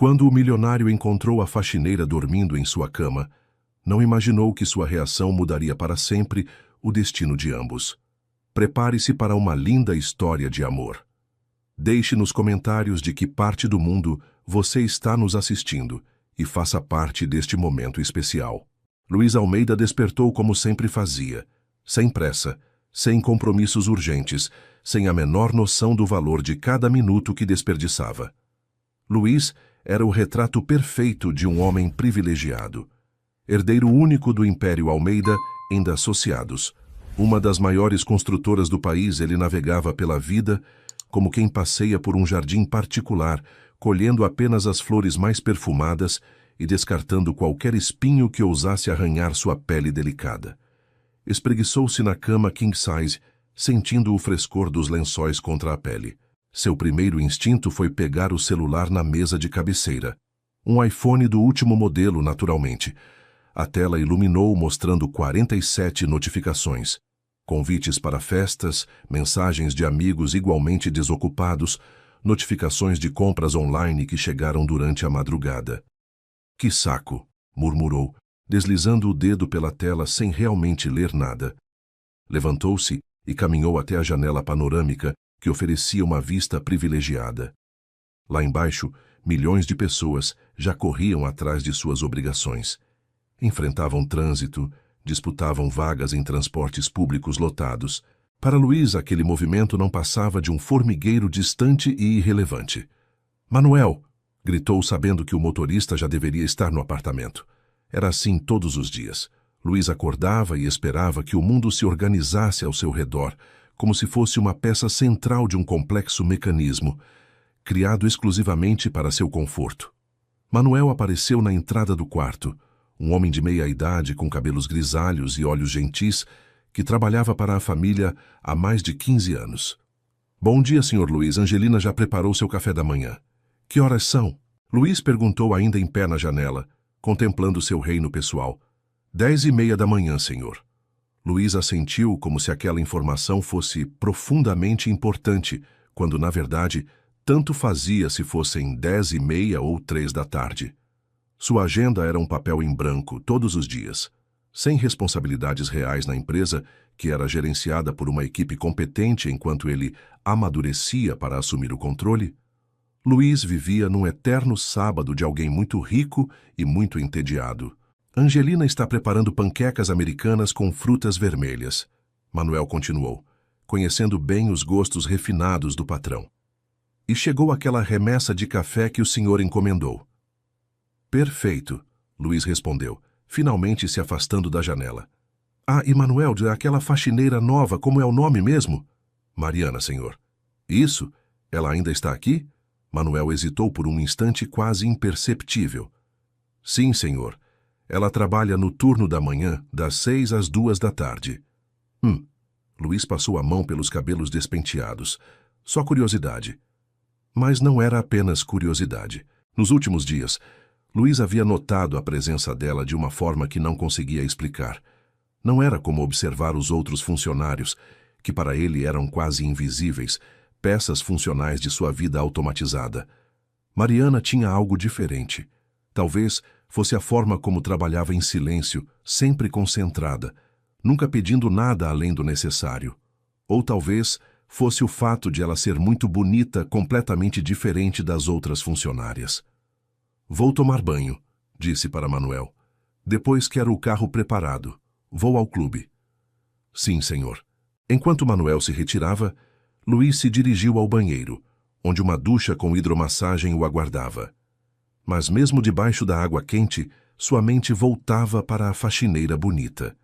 Quando o milionário encontrou a faxineira dormindo em sua cama, não imaginou que sua reação mudaria para sempre o destino de ambos. Prepare-se para uma linda história de amor. Deixe nos comentários de que parte do mundo você está nos assistindo e faça parte deste momento especial. Luís Almeida despertou como sempre fazia, sem pressa, sem compromissos urgentes, sem a menor noção do valor de cada minuto que desperdiçava. Luís era o retrato perfeito de um homem privilegiado. Herdeiro único do Império Almeida ainda Associados. Uma das maiores construtoras do país, ele navegava pela vida como quem passeia por um jardim particular, colhendo apenas as flores mais perfumadas e descartando qualquer espinho que ousasse arranhar sua pele delicada. Espreguiçou-se na cama king size, sentindo o frescor dos lençóis contra a pele. Seu primeiro instinto foi pegar o celular na mesa de cabeceira. Um iPhone do último modelo, naturalmente. A tela iluminou mostrando 47 notificações. Convites para festas, mensagens de amigos igualmente desocupados, notificações de compras online que chegaram durante a madrugada. Que saco, murmurou, deslizando o dedo pela tela sem realmente ler nada. Levantou-se e caminhou até a janela panorâmica que oferecia uma vista privilegiada. Lá embaixo, milhões de pessoas já corriam atrás de suas obrigações. Enfrentavam trânsito, disputavam vagas em transportes públicos lotados. Para Luís, aquele movimento não passava de um formigueiro distante e irrelevante. «Manuel!» gritou, sabendo que o motorista já deveria estar no apartamento. Era assim todos os dias. Luís acordava e esperava que o mundo se organizasse ao seu redor, como se fosse uma peça central de um complexo mecanismo, criado exclusivamente para seu conforto. Manuel apareceu na entrada do quarto, um homem de meia-idade com cabelos grisalhos e olhos gentis, que trabalhava para a família há mais de 15 anos. «Bom dia, Sr. Luís. Angelina já preparou seu café da manhã. Que horas são?» Luís perguntou ainda em pé na janela, contemplando seu reino pessoal. 10h30 da manhã, senhor. Luís assentiu como se aquela informação fosse profundamente importante, quando, na verdade, tanto fazia se fossem 10h30 ou 3 da tarde. Sua agenda era um papel em branco todos os dias. Sem responsabilidades reais na empresa, que era gerenciada por uma equipe competente enquanto ele amadurecia para assumir o controle, Luís vivia num eterno sábado de alguém muito rico e muito entediado. Angelina está preparando panquecas americanas com frutas vermelhas. Manuel continuou, conhecendo bem os gostos refinados do patrão. E chegou aquela remessa de café que o senhor encomendou. Perfeito, Luís respondeu, finalmente se afastando da janela. Ah, e Manuel, aquela faxineira nova, como é o nome mesmo? Mariana, senhor. Isso? Ela ainda está aqui? Manuel hesitou por um instante quase imperceptível. Sim, senhor. Ela trabalha no turno da manhã, das 6 às 2 da tarde. Luís passou a mão pelos cabelos despenteados. Só curiosidade. Mas não era apenas curiosidade. Nos últimos dias, Luís havia notado a presença dela de uma forma que não conseguia explicar. Não era como observar os outros funcionários, que para ele eram quase invisíveis, peças funcionais de sua vida automatizada. Mariana tinha algo diferente. Talvez fosse a forma como trabalhava em silêncio, sempre concentrada, nunca pedindo nada além do necessário. Ou talvez fosse o fato de ela ser muito bonita, completamente diferente das outras funcionárias. Vou tomar banho, disse para Manuel. Depois quero o carro preparado. Vou ao clube. Sim, senhor. Enquanto Manuel se retirava, Luís se dirigiu ao banheiro, onde uma ducha com hidromassagem o aguardava. Mas mesmo debaixo da água quente, sua mente voltava para a faxineira bonita.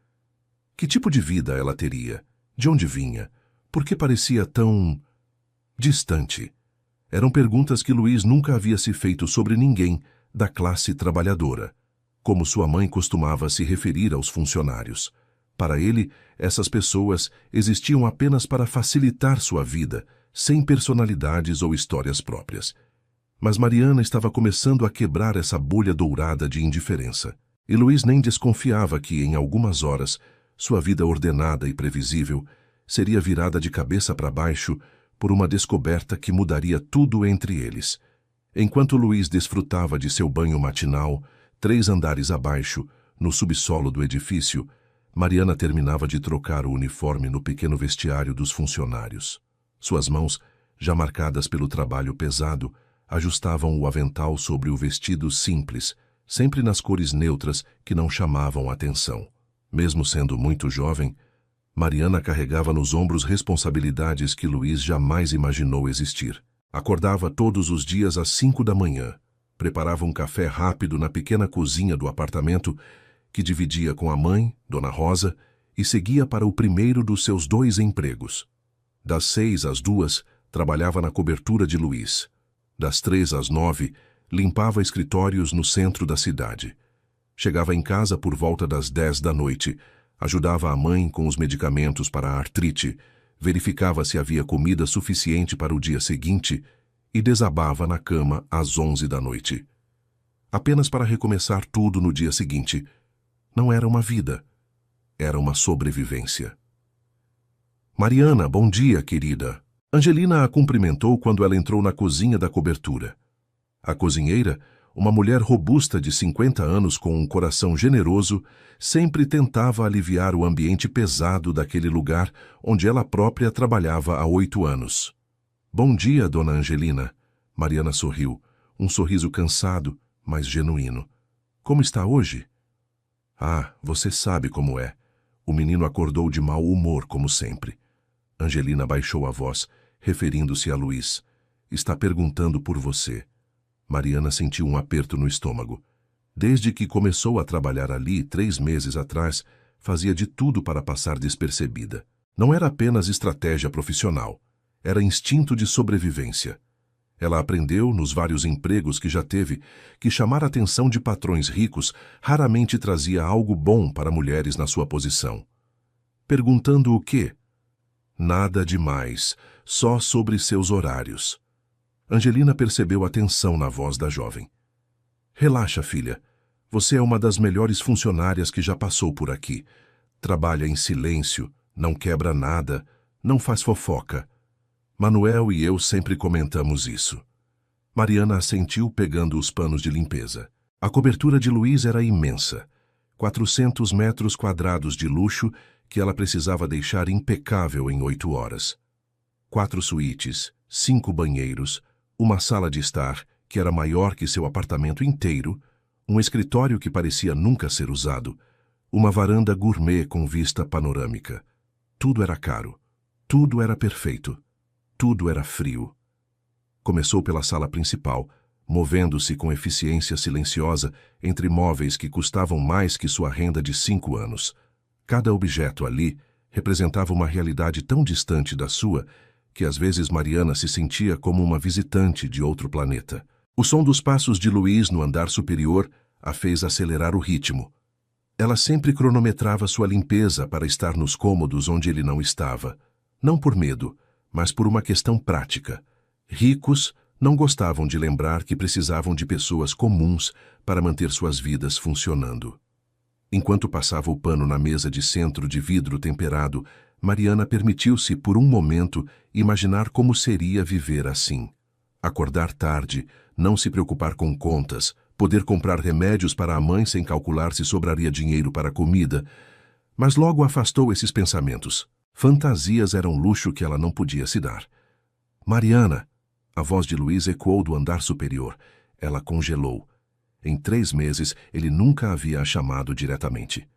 Que tipo de vida ela teria? De onde vinha? Por que parecia tão distante? Eram perguntas que Luís nunca havia se feito sobre ninguém da classe trabalhadora, como sua mãe costumava se referir aos funcionários. Para ele, essas pessoas existiam apenas para facilitar sua vida, sem personalidades ou histórias próprias. Mas Mariana estava começando a quebrar essa bolha dourada de indiferença. E Luís nem desconfiava que, em algumas horas, sua vida ordenada e previsível seria virada de cabeça para baixo por uma descoberta que mudaria tudo entre eles. Enquanto Luiz desfrutava de seu banho matinal, 3 andares abaixo, no subsolo do edifício, Mariana terminava de trocar o uniforme no pequeno vestiário dos funcionários. Suas mãos, já marcadas pelo trabalho pesado, ajustavam o avental sobre o vestido simples, sempre nas cores neutras que não chamavam atenção. Mesmo sendo muito jovem, Mariana carregava nos ombros responsabilidades que Luiz jamais imaginou existir. Acordava todos os dias às 5 da manhã, preparava um café rápido na pequena cozinha do apartamento que dividia com a mãe, Dona Rosa, e seguia para o primeiro dos seus 2 empregos. Das 6 às 2, trabalhava na cobertura de Luiz. Das 3 às 9, limpava escritórios no centro da cidade. Chegava em casa por volta das 10 da noite, ajudava a mãe com os medicamentos para a artrite, verificava se havia comida suficiente para o dia seguinte e desabava na cama às 11 da noite. Apenas para recomeçar tudo no dia seguinte. Não era uma vida, era uma sobrevivência. Mariana, bom dia, querida. Angelina a cumprimentou quando ela entrou na cozinha da cobertura. A cozinheira, uma mulher robusta de 50 anos com um coração generoso, sempre tentava aliviar o ambiente pesado daquele lugar onde ela própria trabalhava há 8 anos. Bom dia, dona Angelina. Mariana sorriu, um sorriso cansado, mas genuíno. Como está hoje? Ah, você sabe como é. O menino acordou de mau humor, como sempre. Angelina baixou a voz, referindo-se a Luiz. Está perguntando por você. Mariana sentiu um aperto no estômago. Desde que começou a trabalhar ali 3 meses atrás, fazia de tudo para passar despercebida. Não era apenas estratégia profissional, era instinto de sobrevivência. Ela aprendeu, nos vários empregos que já teve, que chamar a atenção de patrões ricos raramente trazia algo bom para mulheres na sua posição. Perguntando o quê? Nada demais, só sobre seus horários. Angelina percebeu a tensão na voz da jovem. Relaxa, filha. Você é uma das melhores funcionárias que já passou por aqui. Trabalha em silêncio, não quebra nada, não faz fofoca. Manuel e eu sempre comentamos isso. Mariana assentiu pegando os panos de limpeza. A cobertura de Luiz era imensa. 400 metros quadrados de luxo que ela precisava deixar impecável em 8 horas. 4 suítes, 5 banheiros, uma sala de estar, que era maior que seu apartamento inteiro, um escritório que parecia nunca ser usado, uma varanda gourmet com vista panorâmica. Tudo era caro, tudo era perfeito, tudo era frio. Começou pela sala principal, movendo-se com eficiência silenciosa entre móveis que custavam mais que sua renda de 5 anos. Cada objeto ali representava uma realidade tão distante da sua que às vezes Mariana se sentia como uma visitante de outro planeta. O som dos passos de Luiz no andar superior a fez acelerar o ritmo. Ela sempre cronometrava sua limpeza para estar nos cômodos onde ele não estava. Não por medo, mas por uma questão prática. Ricos não gostavam de lembrar que precisavam de pessoas comuns para manter suas vidas funcionando. Enquanto passava o pano na mesa de centro de vidro temperado, Mariana permitiu-se, por um momento, imaginar como seria viver assim. Acordar tarde, não se preocupar com contas, poder comprar remédios para a mãe sem calcular se sobraria dinheiro para a comida. Mas logo afastou esses pensamentos. Fantasias eram luxo que ela não podia se dar. Mariana! A voz de Luiz ecoou do andar superior. Ela congelou. Em 3 meses, ele nunca havia a chamado diretamente.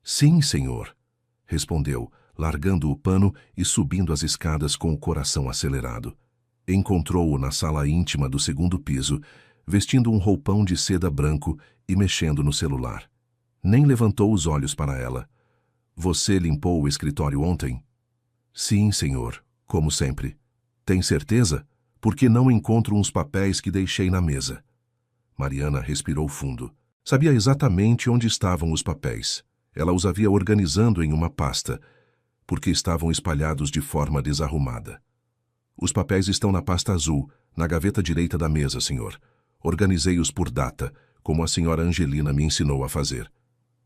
Sim, senhor, respondeu, largando o pano e subindo as escadas com o coração acelerado. Encontrou-o na sala íntima do 2º piso, vestindo um roupão de seda branco e mexendo no celular. Nem levantou os olhos para ela. Você limpou o escritório ontem? Sim, senhor, como sempre. Tem certeza? Porque não encontro uns papéis que deixei na mesa. Mariana respirou fundo. Sabia exatamente onde estavam os papéis. Ela os havia organizando em uma pasta, porque estavam espalhados de forma desarrumada. Os papéis estão na pasta azul, na gaveta direita da mesa, senhor. Organizei-os por data, como a senhora Angelina me ensinou a fazer.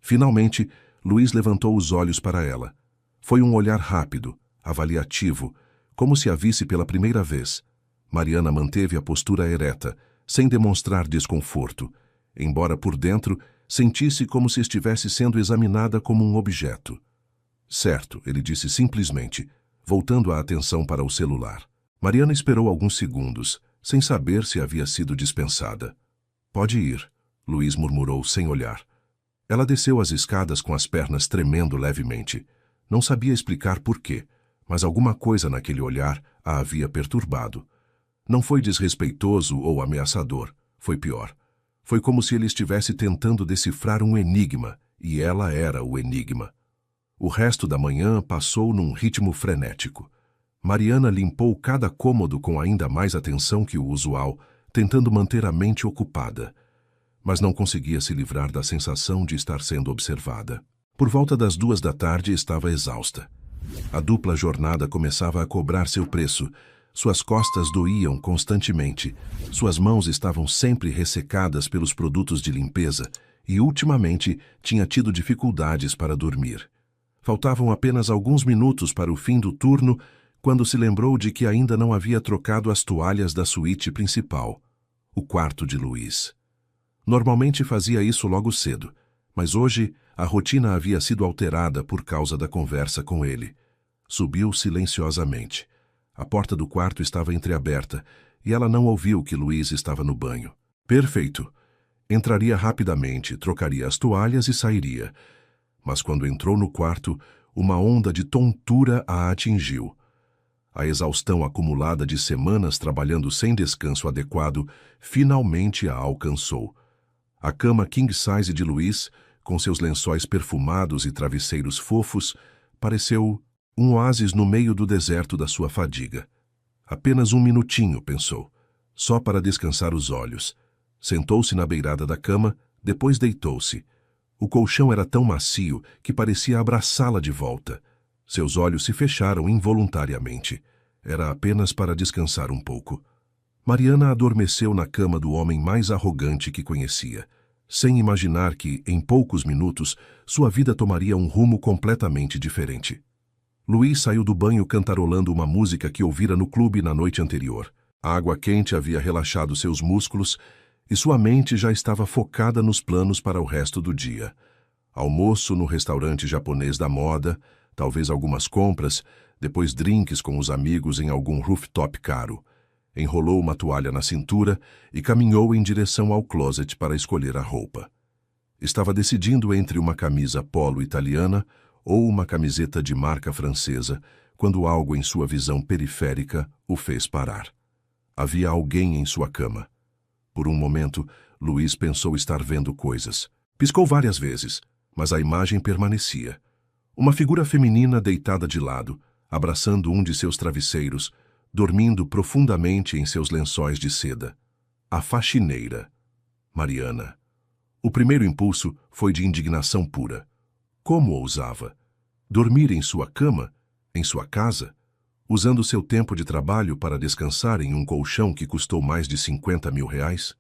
Finalmente, Luiz levantou os olhos para ela. Foi um olhar rápido, avaliativo, como se a visse pela primeira vez. Mariana manteve a postura ereta, sem demonstrar desconforto, embora por dentro sentisse como se estivesse sendo examinada como um objeto. Certo, ele disse simplesmente, voltando a atenção para o celular. Mariana esperou alguns segundos, sem saber se havia sido dispensada. Pode ir, Luiz murmurou sem olhar. Ela desceu as escadas com as pernas tremendo levemente. Não sabia explicar por quê, mas alguma coisa naquele olhar a havia perturbado. Não foi desrespeitoso ou ameaçador, foi pior. Foi como se ele estivesse tentando decifrar um enigma, e ela era o enigma. O resto da manhã passou num ritmo frenético. Mariana limpou cada cômodo com ainda mais atenção que o usual, tentando manter a mente ocupada. Mas não conseguia se livrar da sensação de estar sendo observada. Por volta das 2 da tarde estava exausta. A dupla jornada começava a cobrar seu preço. Suas costas doíam constantemente, suas mãos estavam sempre ressecadas pelos produtos de limpeza e, ultimamente, tinha tido dificuldades para dormir. Faltavam apenas alguns minutos para o fim do turno, quando se lembrou de que ainda não havia trocado as toalhas da suíte principal, o quarto de Luiz. Normalmente fazia isso logo cedo, mas hoje a rotina havia sido alterada por causa da conversa com ele. Subiu silenciosamente. A porta do quarto estava entreaberta e ela não ouviu que Luiz estava no banho. Perfeito. Entraria rapidamente, trocaria as toalhas e sairia. Mas quando entrou no quarto, uma onda de tontura a atingiu. A exaustão acumulada de semanas trabalhando sem descanso adequado finalmente a alcançou. A cama king size de Luiz, com seus lençóis perfumados e travesseiros fofos, pareceu um oásis no meio do deserto da sua fadiga. Apenas um minutinho, pensou, só para descansar os olhos. Sentou-se na beirada da cama, depois deitou-se. O colchão era tão macio que parecia abraçá-la de volta. Seus olhos se fecharam involuntariamente. Era apenas para descansar um pouco. Mariana adormeceu na cama do homem mais arrogante que conhecia, sem imaginar que, em poucos minutos, sua vida tomaria um rumo completamente diferente. Luiz saiu do banho cantarolando uma música que ouvira no clube na noite anterior. A água quente havia relaxado seus músculos e sua mente já estava focada nos planos para o resto do dia. Almoço no restaurante japonês da moda, talvez algumas compras, depois drinks com os amigos em algum rooftop caro. Enrolou uma toalha na cintura e caminhou em direção ao closet para escolher a roupa. Estava decidindo entre uma camisa polo italiana ou uma camiseta de marca francesa, quando algo em sua visão periférica o fez parar. Havia alguém em sua cama. Por um momento, Luiz pensou estar vendo coisas. Piscou várias vezes, mas a imagem permanecia. Uma figura feminina deitada de lado, abraçando um de seus travesseiros, dormindo profundamente em seus lençóis de seda. A faxineira. Mariana. O primeiro impulso foi de indignação pura. Como ousava? Dormir em sua cama? Em sua casa? Usando seu tempo de trabalho para descansar em um colchão que custou mais de 50 mil reais?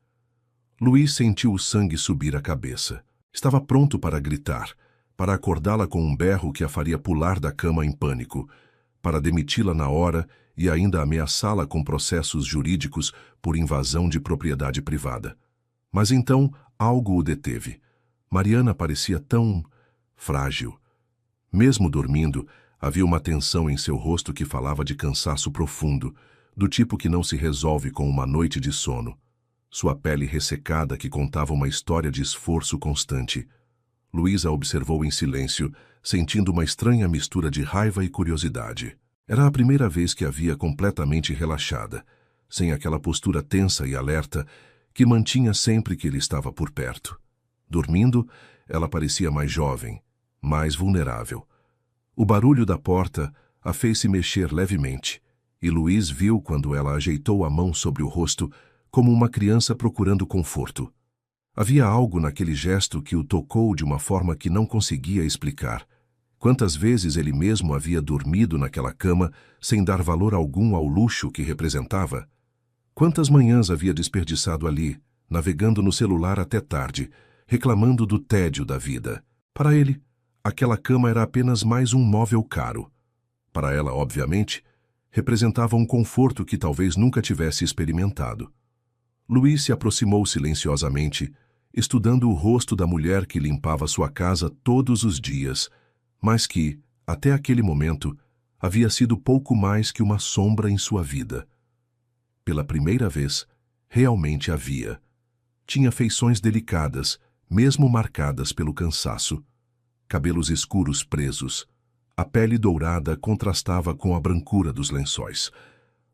Luiz sentiu o sangue subir a cabeça. Estava pronto para gritar, para acordá-la com um berro que a faria pular da cama em pânico, para demiti-la na hora e ainda ameaçá-la com processos jurídicos por invasão de propriedade privada. Mas então algo o deteve. Mariana parecia tão frágil. Mesmo dormindo, havia uma tensão em seu rosto que falava de cansaço profundo, do tipo que não se resolve com uma noite de sono. Sua pele ressecada que contava uma história de esforço constante. Luiz a observou em silêncio, sentindo uma estranha mistura de raiva e curiosidade. Era a primeira vez que a via completamente relaxada, sem aquela postura tensa e alerta que mantinha sempre que ele estava por perto. Dormindo, ela parecia mais jovem, mais vulnerável. O barulho da porta a fez se mexer levemente, e Luiz viu quando ela ajeitou a mão sobre o rosto como uma criança procurando conforto. Havia algo naquele gesto que o tocou de uma forma que não conseguia explicar. Quantas vezes ele mesmo havia dormido naquela cama sem dar valor algum ao luxo que representava? Quantas manhãs havia desperdiçado ali, navegando no celular até tarde, reclamando do tédio da vida? Para ele, aquela cama era apenas mais um móvel caro. Para ela, obviamente, representava um conforto que talvez nunca tivesse experimentado. Luiz se aproximou silenciosamente, estudando o rosto da mulher que limpava sua casa todos os dias, mas que, até aquele momento, havia sido pouco mais que uma sombra em sua vida. Pela primeira vez, realmente a via. Tinha feições delicadas, mesmo marcadas pelo cansaço. Cabelos escuros presos. A pele dourada contrastava com a brancura dos lençóis.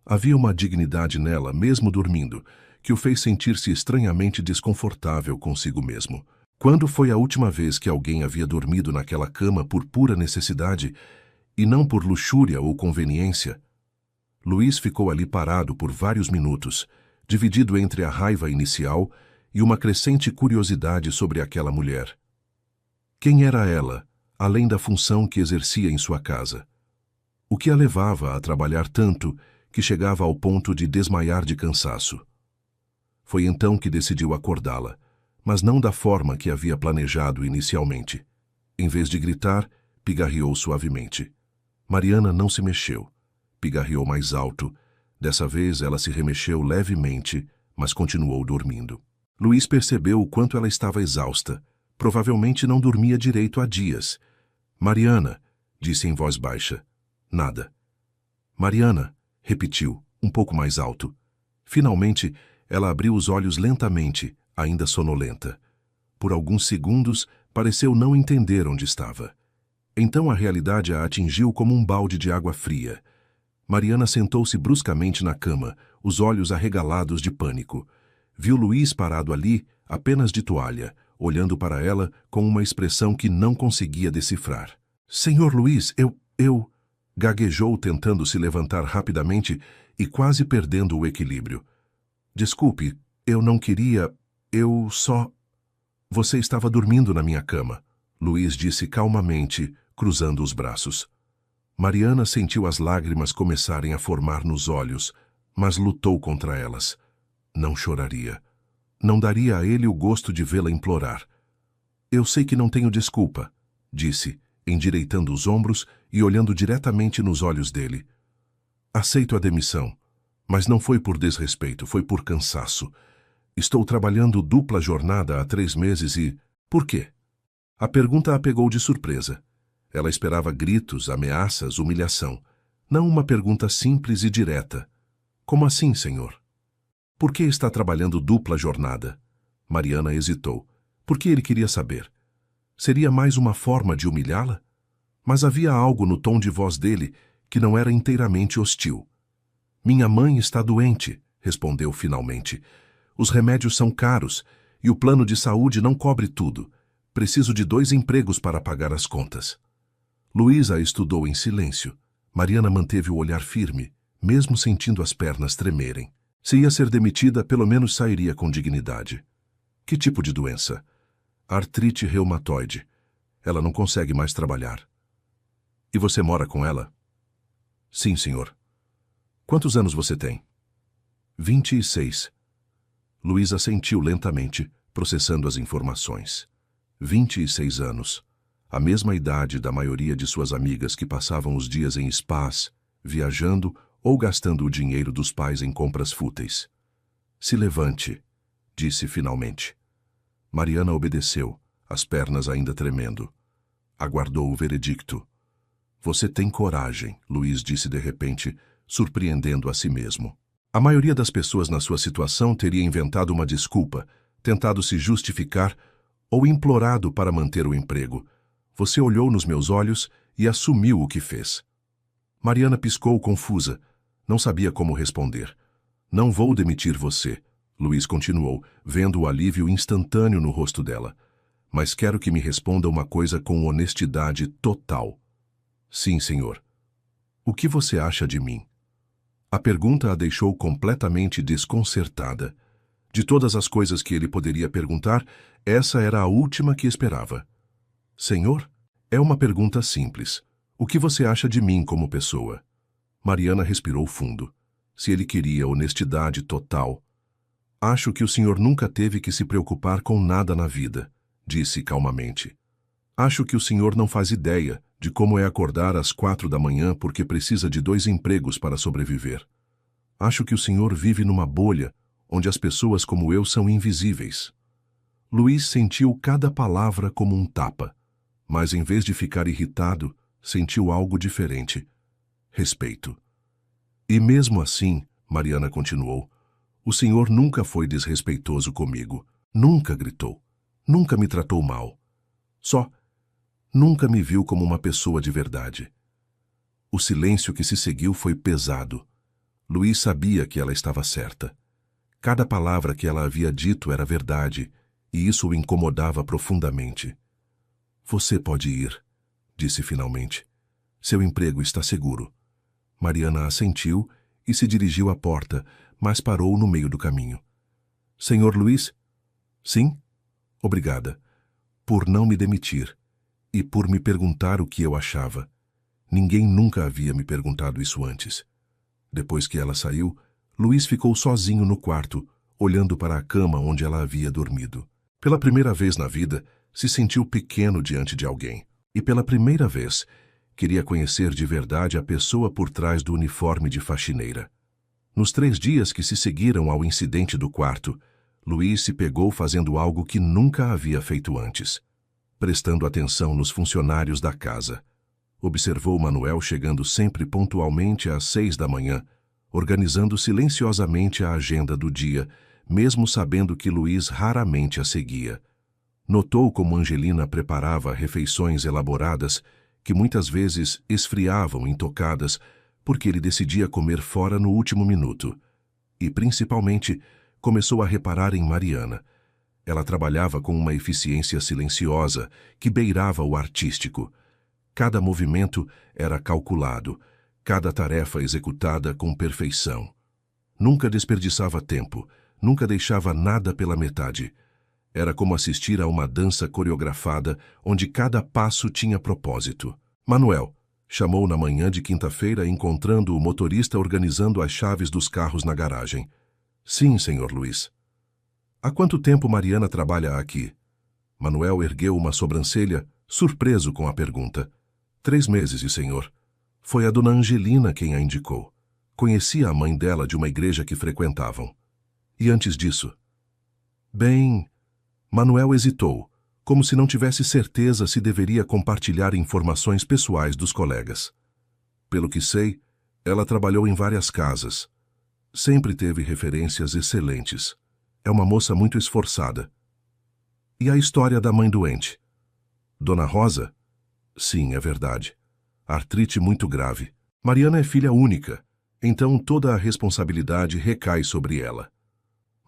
Havia uma dignidade nela, mesmo dormindo, que o fez sentir-se estranhamente desconfortável consigo mesmo. Quando foi a última vez que alguém havia dormido naquela cama por pura necessidade, e não por luxúria ou conveniência? Luiz ficou ali parado por vários minutos, dividido entre a raiva inicial e uma crescente curiosidade sobre aquela mulher. Quem era ela, além da função que exercia em sua casa? O que a levava a trabalhar tanto que chegava ao ponto de desmaiar de cansaço? Foi então que decidiu acordá-la, mas não da forma que havia planejado inicialmente. Em vez de gritar, pigarreou suavemente. Mariana não se mexeu. Pigarreou mais alto. Dessa vez ela se remexeu levemente, mas continuou dormindo. Luiz percebeu o quanto ela estava exausta. Provavelmente não dormia direito há dias. Mariana, disse em voz baixa. Nada. Mariana, repetiu, um pouco mais alto. Finalmente, ela abriu os olhos lentamente, ainda sonolenta. Por alguns segundos, pareceu não entender onde estava. Então a realidade a atingiu como um balde de água fria. Mariana sentou-se bruscamente na cama, os olhos arregalados de pânico. Viu Luiz parado ali, apenas de toalha, olhando para ela com uma expressão que não conseguia decifrar. Senhor Luiz, eu... Gaguejou tentando se levantar rapidamente e quase perdendo o equilíbrio. Desculpe, eu não queria... Eu só... Você estava dormindo na minha cama, Luiz disse calmamente, cruzando os braços. Mariana sentiu as lágrimas começarem a formar nos olhos, mas lutou contra elas. Não choraria. Não daria a ele o gosto de vê-la implorar. Eu sei que não tenho desculpa, disse, endireitando os ombros e olhando diretamente nos olhos dele. Aceito a demissão, mas não foi por desrespeito, foi por cansaço. Estou trabalhando dupla jornada há 3 meses e... Por quê? A pergunta a pegou de surpresa. Ela esperava gritos, ameaças, humilhação. Não uma pergunta simples e direta. Como assim, senhor? Por que está trabalhando dupla jornada? Mariana hesitou. Por que ele queria saber? Seria mais uma forma de humilhá-la? Mas havia algo no tom de voz dele que não era inteiramente hostil. Minha mãe está doente, respondeu finalmente. Os remédios são caros e o plano de saúde não cobre tudo. Preciso de 2 empregos para pagar as contas. Luísa estudou em silêncio. Mariana manteve o olhar firme, mesmo sentindo as pernas tremerem. Se ia ser demitida, pelo menos sairia com dignidade. Que tipo de doença? Artrite reumatoide. Ela não consegue mais trabalhar. E você mora com ela? Sim, senhor. Quantos anos você tem? 26. Luísa assentiu lentamente, processando as informações. 26 anos. A mesma idade da maioria de suas amigas que passavam os dias em spas, viajando ou gastando o dinheiro dos pais em compras fúteis. Se levante, disse finalmente. Mariana obedeceu, as pernas ainda tremendo. Aguardou o veredicto. Você tem coragem, Luiz disse de repente, surpreendendo a si mesmo. A maioria das pessoas na sua situação teria inventado uma desculpa, tentado se justificar ou implorado para manter o emprego. Você olhou nos meus olhos e assumiu o que fez. Mariana piscou confusa. Não sabia como responder. Não vou demitir você, Luiz continuou, vendo o alívio instantâneo no rosto dela. Mas quero que me responda uma coisa com honestidade total. Sim, senhor. O que você acha de mim? A pergunta a deixou completamente desconcertada. De todas as coisas que ele poderia perguntar, essa era a última que esperava. Senhor, é uma pergunta simples. O que você acha de mim como pessoa? Mariana respirou fundo. Se ele queria honestidade total. Acho que o senhor nunca teve que se preocupar com nada na vida, disse calmamente. Acho que o senhor não faz ideia de como é acordar às 4 da manhã porque precisa de 2 empregos para sobreviver. Acho que o senhor vive numa bolha onde as pessoas como eu são invisíveis. Luiz sentiu cada palavra como um tapa, mas em vez de ficar irritado, sentiu algo diferente: respeito. E mesmo assim, Mariana continuou, o senhor nunca foi desrespeitoso comigo, nunca gritou, nunca me tratou mal. Só nunca me viu como uma pessoa de verdade. O silêncio que se seguiu foi pesado. Luiz sabia que ela estava certa. Cada palavra que ela havia dito era verdade, e isso o incomodava profundamente. Você pode ir, disse finalmente. Seu emprego está seguro. Mariana assentiu e se dirigiu à porta, mas parou no meio do caminho. Senhor Luiz? Sim? Obrigada. Por não me demitir e por me perguntar o que eu achava. Ninguém nunca havia me perguntado isso antes. Depois que ela saiu, Luiz ficou sozinho no quarto, olhando para a cama onde ela havia dormido. Pela primeira vez na vida, se sentiu pequeno diante de alguém. E pela primeira vez, queria conhecer de verdade a pessoa por trás do uniforme de faxineira. Nos 3 dias que se seguiram ao incidente do quarto, Luiz se pegou fazendo algo que nunca havia feito antes, prestando atenção nos funcionários da casa. Observou Manuel chegando sempre pontualmente às 6 da manhã, organizando silenciosamente a agenda do dia, mesmo sabendo que Luiz raramente a seguia. Notou como Angelina preparava refeições elaboradas que muitas vezes esfriavam intocadas porque ele decidia comer fora no último minuto. E, principalmente, começou a reparar em Mariana. Ela trabalhava com uma eficiência silenciosa que beirava o artístico. Cada movimento era calculado, cada tarefa executada com perfeição. Nunca desperdiçava tempo, nunca deixava nada pela metade. Era como assistir a uma dança coreografada onde cada passo tinha propósito. Manuel chamou na manhã de quinta-feira, encontrando o motorista organizando as chaves dos carros na garagem. Sim, senhor Luiz. Há quanto tempo Mariana trabalha aqui? Manuel ergueu uma sobrancelha, surpreso com a pergunta. 3 meses, senhor. Foi a dona Angelina quem a indicou. Conhecia a mãe dela de uma igreja que frequentavam. E antes disso? Bem... Manuel hesitou, como se não tivesse certeza se deveria compartilhar informações pessoais dos colegas. Pelo que sei, ela trabalhou em várias casas. Sempre teve referências excelentes. É uma moça muito esforçada. E a história da mãe doente? Dona Rosa? Sim, é verdade. Artrite muito grave. Mariana é filha única, então toda a responsabilidade recai sobre ela.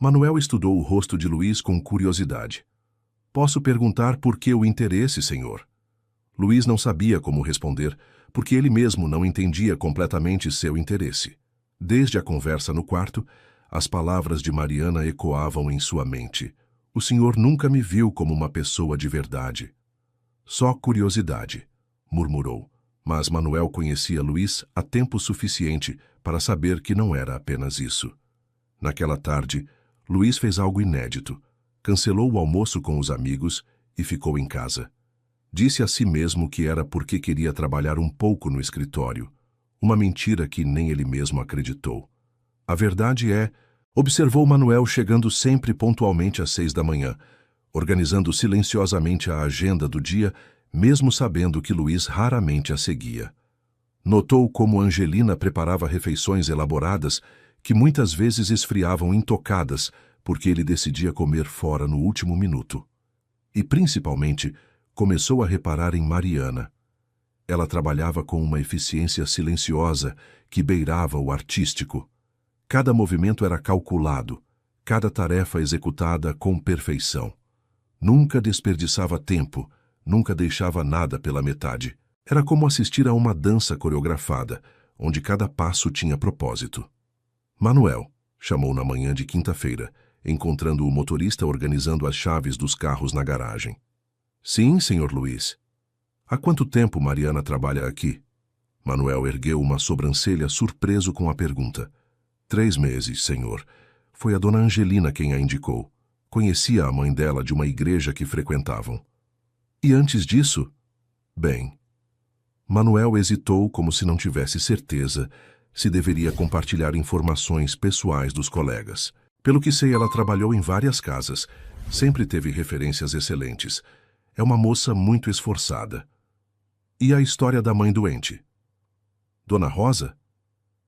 Manuel estudou o rosto de Luiz com curiosidade. Posso perguntar por que o interesse, senhor? Luiz não sabia como responder, porque ele mesmo não entendia completamente seu interesse. Desde a conversa no quarto, as palavras de Mariana ecoavam em sua mente. O senhor nunca me viu como uma pessoa de verdade. Só curiosidade, murmurou, mas Manuel conhecia Luiz há tempo suficiente para saber que não era apenas isso. Naquela tarde, Luiz fez algo inédito. Cancelou o almoço com os amigos e ficou em casa. Disse a si mesmo que era porque queria trabalhar um pouco no escritório. Uma mentira que nem ele mesmo acreditou. A verdade é, observou Manuel chegando sempre pontualmente às 6 da manhã, organizando silenciosamente a agenda do dia, mesmo sabendo que Luiz raramente a seguia. Notou como Angelina preparava refeições elaboradas que muitas vezes esfriavam intocadas porque ele decidia comer fora no último minuto. E, principalmente, começou a reparar em Mariana. Ela trabalhava com uma eficiência silenciosa que beirava o artístico. Cada movimento era calculado, cada tarefa executada com perfeição. Nunca desperdiçava tempo, nunca deixava nada pela metade. Era como assistir a uma dança coreografada, onde cada passo tinha propósito. Manuel chamou na manhã de quinta-feira, encontrando o motorista organizando as chaves dos carros na garagem. Sim, senhor Luiz. Há quanto tempo Mariana trabalha aqui? Manuel ergueu uma sobrancelha surpreso com a pergunta. 3 meses, senhor. Foi a dona Angelina quem a indicou. Conhecia a mãe dela de uma igreja que frequentavam. E antes disso? Bem... Manuel hesitou como se não tivesse certeza se deveria compartilhar informações pessoais dos colegas. Pelo que sei, ela trabalhou em várias casas. Sempre teve referências excelentes. É uma moça muito esforçada. E a história da mãe doente? Dona Rosa?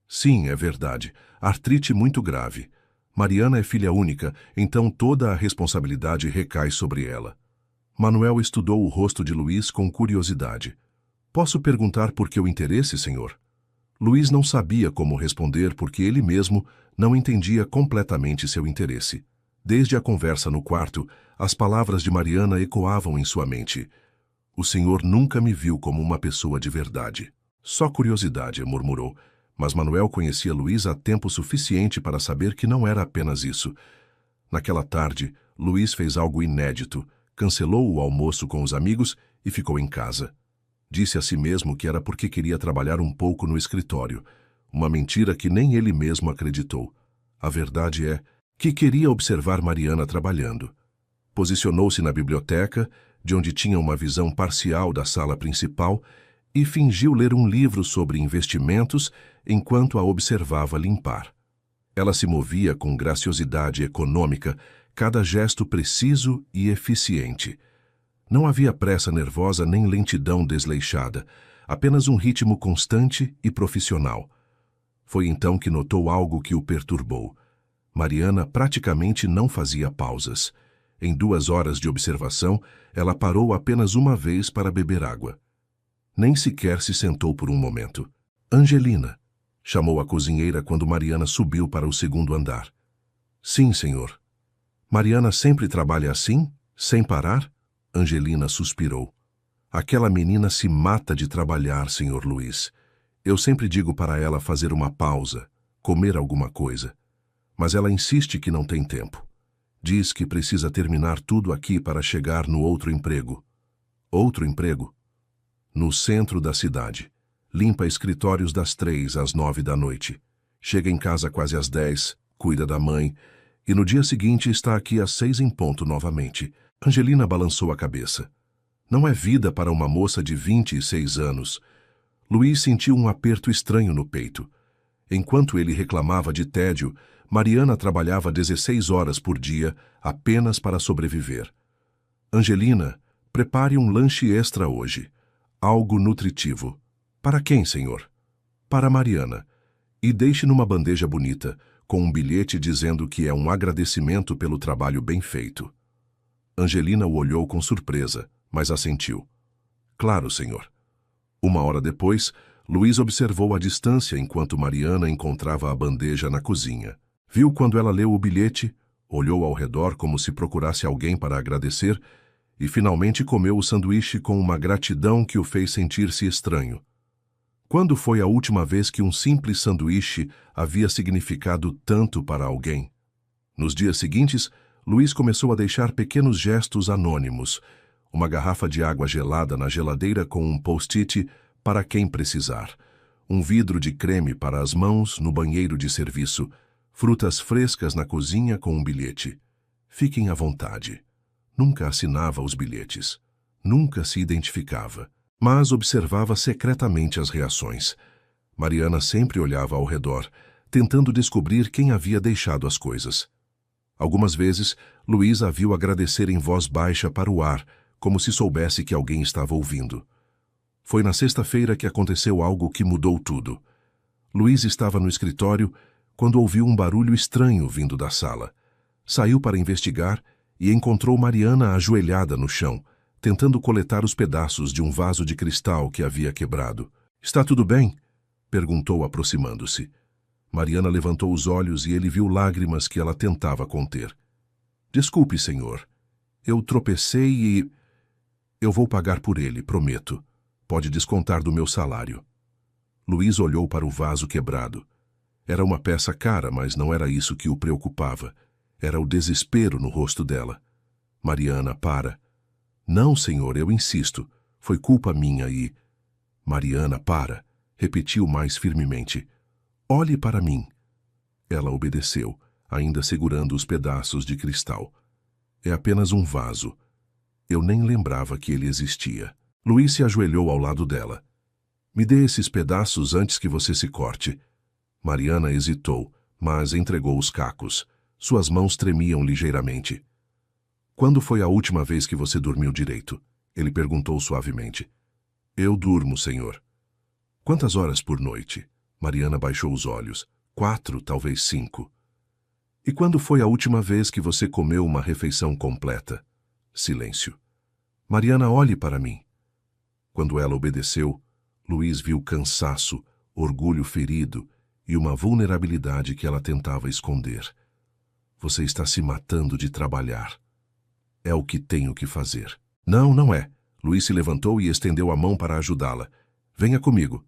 Sim, é verdade. Artrite muito grave. Mariana é filha única, então toda a responsabilidade recai sobre ela. Manuel estudou o rosto de Luiz com curiosidade. Posso perguntar por que o interesse, senhor? Luiz não sabia como responder porque ele mesmo não entendia completamente seu interesse. Desde a conversa no quarto, as palavras de Mariana ecoavam em sua mente. O senhor nunca me viu como uma pessoa de verdade. Só curiosidade, murmurou. Mas Manuel conhecia Luiz há tempo suficiente para saber que não era apenas isso. Naquela tarde, Luiz fez algo inédito. Cancelou o almoço com os amigos e ficou em casa. Disse a si mesmo que era porque queria trabalhar um pouco no escritório. Uma mentira que nem ele mesmo acreditou. A verdade é que queria observar Mariana trabalhando. Posicionou-se na biblioteca, de onde tinha uma visão parcial da sala principal, e fingiu ler um livro sobre investimentos enquanto a observava limpar. Ela se movia com graciosidade econômica, cada gesto preciso e eficiente. Não havia pressa nervosa nem lentidão desleixada, apenas um ritmo constante e profissional. Foi então que notou algo que o perturbou. Mariana praticamente não fazia pausas. Em 2 horas de observação, ela parou apenas uma vez para beber água. Nem sequer se sentou por um momento. Angelina, chamou a cozinheira quando Mariana subiu para o 2º andar. Sim, senhor. Mariana sempre trabalha assim, sem parar? Angelina suspirou. Aquela menina se mata de trabalhar, senhor Luiz. Eu sempre digo para ela fazer uma pausa, comer alguma coisa. Mas ela insiste que não tem tempo. Diz que precisa terminar tudo aqui para chegar no outro emprego. Outro emprego? No centro da cidade. Limpa escritórios das 3 às 9 da noite. Chega em casa quase às 10, cuida da mãe, e no dia seguinte está aqui às 6 em ponto novamente. Angelina balançou a cabeça. Não é vida para uma moça de 26 anos. Luiz sentiu um aperto estranho no peito. Enquanto ele reclamava de tédio, Mariana trabalhava 16 horas por dia apenas para sobreviver. Angelina, prepare um lanche extra hoje. Algo nutritivo. Para quem, senhor? Para Mariana. E deixe numa bandeja bonita, com um bilhete dizendo que é um agradecimento pelo trabalho bem feito. Angelina o olhou com surpresa, mas assentiu. Claro, senhor. 1 hora depois, Luiz observou a distância enquanto Mariana encontrava a bandeja na cozinha. Viu quando ela leu o bilhete, olhou ao redor como se procurasse alguém para agradecer e finalmente comeu o sanduíche com uma gratidão que o fez sentir-se estranho. Quando foi a última vez que um simples sanduíche havia significado tanto para alguém? Nos dias seguintes, Luiz começou a deixar pequenos gestos anônimos. Uma garrafa de água gelada na geladeira com um post-it para quem precisar. Um vidro de creme para as mãos no banheiro de serviço. Frutas frescas na cozinha com um bilhete. Fiquem à vontade. Nunca assinava os bilhetes. Nunca se identificava. Mas observava secretamente as reações. Mariana sempre olhava ao redor, tentando descobrir quem havia deixado as coisas. Algumas vezes, Luiz a viu agradecer em voz baixa para o ar, como se soubesse que alguém estava ouvindo. Foi na sexta-feira que aconteceu algo que mudou tudo. Luiz estava no escritório quando ouviu um barulho estranho vindo da sala. Saiu para investigar e encontrou Mariana ajoelhada no chão, tentando coletar os pedaços de um vaso de cristal que havia quebrado. Está tudo bem? Perguntou aproximando-se. Mariana levantou os olhos e ele viu lágrimas que ela tentava conter. Desculpe, senhor. Eu tropecei e... Eu vou pagar por ele, prometo. Pode descontar do meu salário. Luiz olhou para o vaso quebrado. Era uma peça cara, mas não era isso que o preocupava. Era o desespero no rosto dela. Mariana, para. Não, senhor, eu insisto. Foi culpa minha e... Mariana, para. Repetiu mais firmemente. Olhe para mim. Ela obedeceu, ainda segurando os pedaços de cristal. É apenas um vaso. Eu nem lembrava que ele existia. Luiz se ajoelhou ao lado dela. Me dê esses pedaços antes que você se corte. Mariana hesitou, mas entregou os cacos. Suas mãos tremiam ligeiramente. Quando foi a última vez que você dormiu direito? Ele perguntou suavemente. Eu durmo, senhor. Quantas horas por noite? Mariana baixou os olhos. 4, talvez 5. E quando foi a última vez que você comeu uma refeição completa? Silêncio. Mariana, olhe para mim. Quando ela obedeceu, Luiz viu cansaço, orgulho ferido e uma vulnerabilidade que ela tentava esconder. Você está se matando de trabalhar. É o que tenho que fazer. Não, não é. Luiz se levantou e estendeu a mão para ajudá-la. Venha comigo.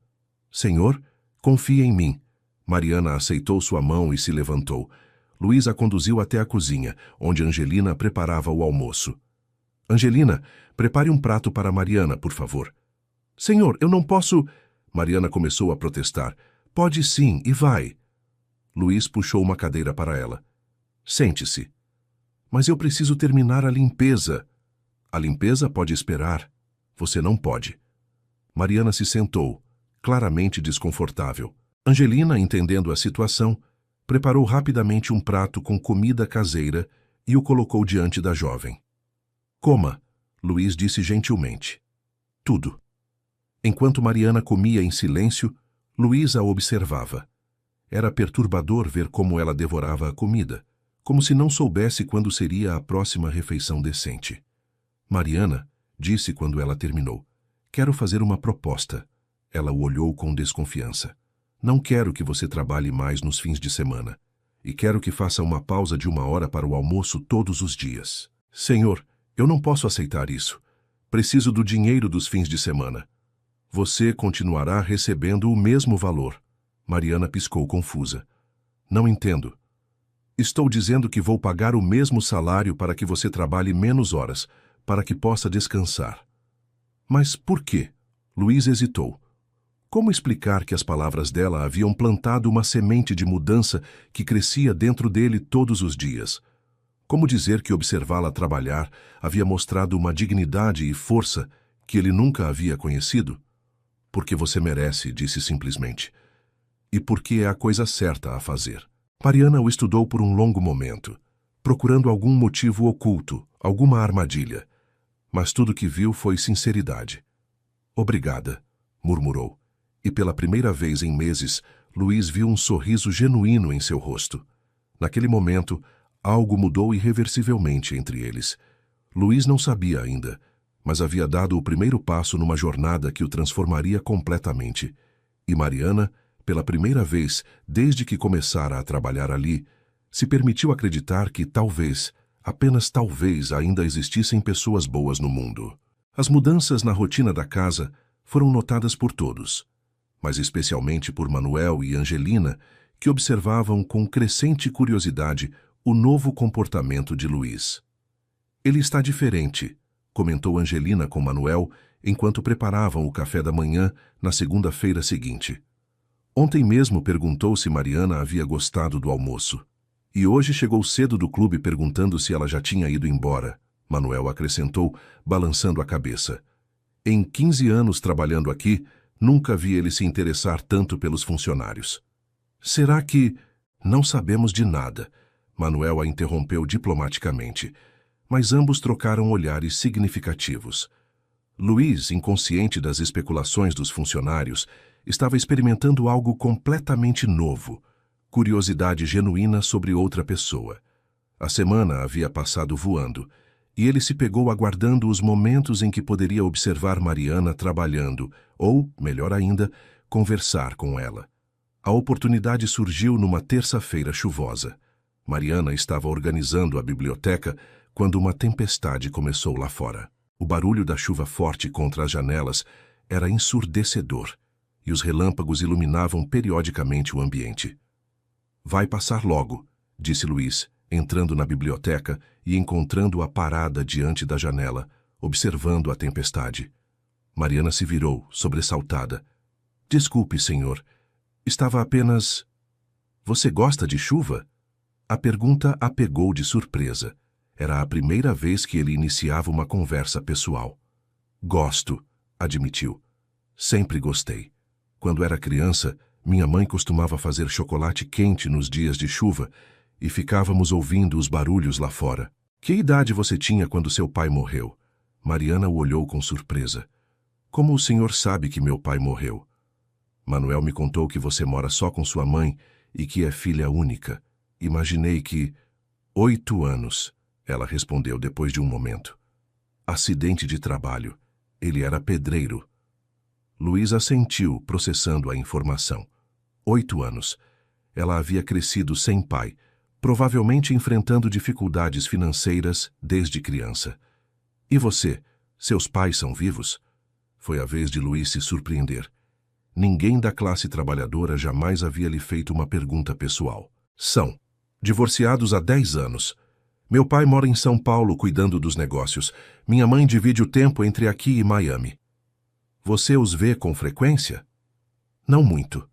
Senhor, confie em mim. Mariana aceitou sua mão e se levantou. Luiz a conduziu até a cozinha, onde Angelina preparava o almoço. Angelina, prepare um prato para Mariana, por favor. Senhor, eu não posso... Mariana começou a protestar. Pode sim, e vai. Luiz puxou uma cadeira para ela. Sente-se. Mas eu preciso terminar a limpeza. A limpeza pode esperar. Você não pode. Mariana se sentou, claramente desconfortável. Angelina, entendendo a situação, preparou rapidamente um prato com comida caseira e o colocou diante da jovem. Coma, Luiz disse gentilmente. Tudo. Enquanto Mariana comia em silêncio, Luiz a observava. Era perturbador ver como ela devorava a comida, como se não soubesse quando seria a próxima refeição decente. Mariana, disse quando ela terminou, quero fazer uma proposta. Ela o olhou com desconfiança. Não quero que você trabalhe mais nos fins de semana. E quero que faça uma pausa de 1 hora para o almoço todos os dias. Senhor, eu não posso aceitar isso. Preciso do dinheiro dos fins de semana. Você continuará recebendo o mesmo valor. Mariana piscou confusa. Não entendo. Estou dizendo que vou pagar o mesmo salário para que você trabalhe menos horas, para que possa descansar. Mas por quê? Luiz hesitou. Como explicar que as palavras dela haviam plantado uma semente de mudança que crescia dentro dele todos os dias? Como dizer que observá-la trabalhar havia mostrado uma dignidade e força que ele nunca havia conhecido? Porque você merece, disse simplesmente. E porque é a coisa certa a fazer. Mariana o estudou por um longo momento, procurando algum motivo oculto, alguma armadilha. Mas tudo que viu foi sinceridade. Obrigada, murmurou. E pela primeira vez em meses, Luiz viu um sorriso genuíno em seu rosto. Naquele momento, algo mudou irreversivelmente entre eles. Luiz não sabia ainda, mas havia dado o primeiro passo numa jornada que o transformaria completamente. E Mariana, pela primeira vez desde que começara a trabalhar ali, se permitiu acreditar que talvez, apenas talvez, ainda existissem pessoas boas no mundo. As mudanças na rotina da casa foram notadas por todos, mas especialmente por Manuel e Angelina, que observavam com crescente curiosidade o novo comportamento de Luiz. Ele está diferente, comentou Angelina com Manuel enquanto preparavam o café da manhã na segunda-feira seguinte. Ontem mesmo perguntou se Mariana havia gostado do almoço. E hoje chegou cedo do clube perguntando se ela já tinha ido embora. Manuel acrescentou, balançando a cabeça. Em 15 anos trabalhando aqui, nunca vi ele se interessar tanto pelos funcionários. Será que... Não sabemos de nada. Manuel a interrompeu diplomaticamente. Mas ambos trocaram olhares significativos. Luiz, inconsciente das especulações dos funcionários, estava experimentando algo completamente novo, curiosidade genuína sobre outra pessoa. A semana havia passado voando, e ele se pegou aguardando os momentos em que poderia observar Mariana trabalhando, ou, melhor ainda, conversar com ela. A oportunidade surgiu numa terça-feira chuvosa. Mariana estava organizando a biblioteca quando uma tempestade começou lá fora. O barulho da chuva forte contra as janelas era ensurdecedor, e os relâmpagos iluminavam periodicamente o ambiente. Vai passar logo, disse Luiz, entrando na biblioteca e encontrando-a parada diante da janela, observando a tempestade. Mariana se virou, sobressaltada. Desculpe, senhor. Estava apenas... Você gosta de chuva? A pergunta a pegou de surpresa. Era a primeira vez que ele iniciava uma conversa pessoal. Gosto, admitiu. Sempre gostei. Quando era criança, minha mãe costumava fazer chocolate quente nos dias de chuva, e ficávamos ouvindo os barulhos lá fora. Que idade você tinha quando seu pai morreu? Mariana o olhou com surpresa. Como o senhor sabe que meu pai morreu? Manuel me contou que você mora só com sua mãe e que é filha única. Imaginei que... 8 anos, ela respondeu depois de um momento. Acidente de trabalho. Ele era pedreiro. Luiz assentiu, processando a informação. 8 anos. Ela havia crescido sem pai, provavelmente enfrentando dificuldades financeiras desde criança. E você? Seus pais são vivos? Foi a vez de Luiz se surpreender. Ninguém da classe trabalhadora jamais havia lhe feito uma pergunta pessoal. São. Divorciados há 10 anos. Meu pai mora em São Paulo cuidando dos negócios. Minha mãe divide o tempo entre aqui e Miami. Você os vê com frequência? Não muito.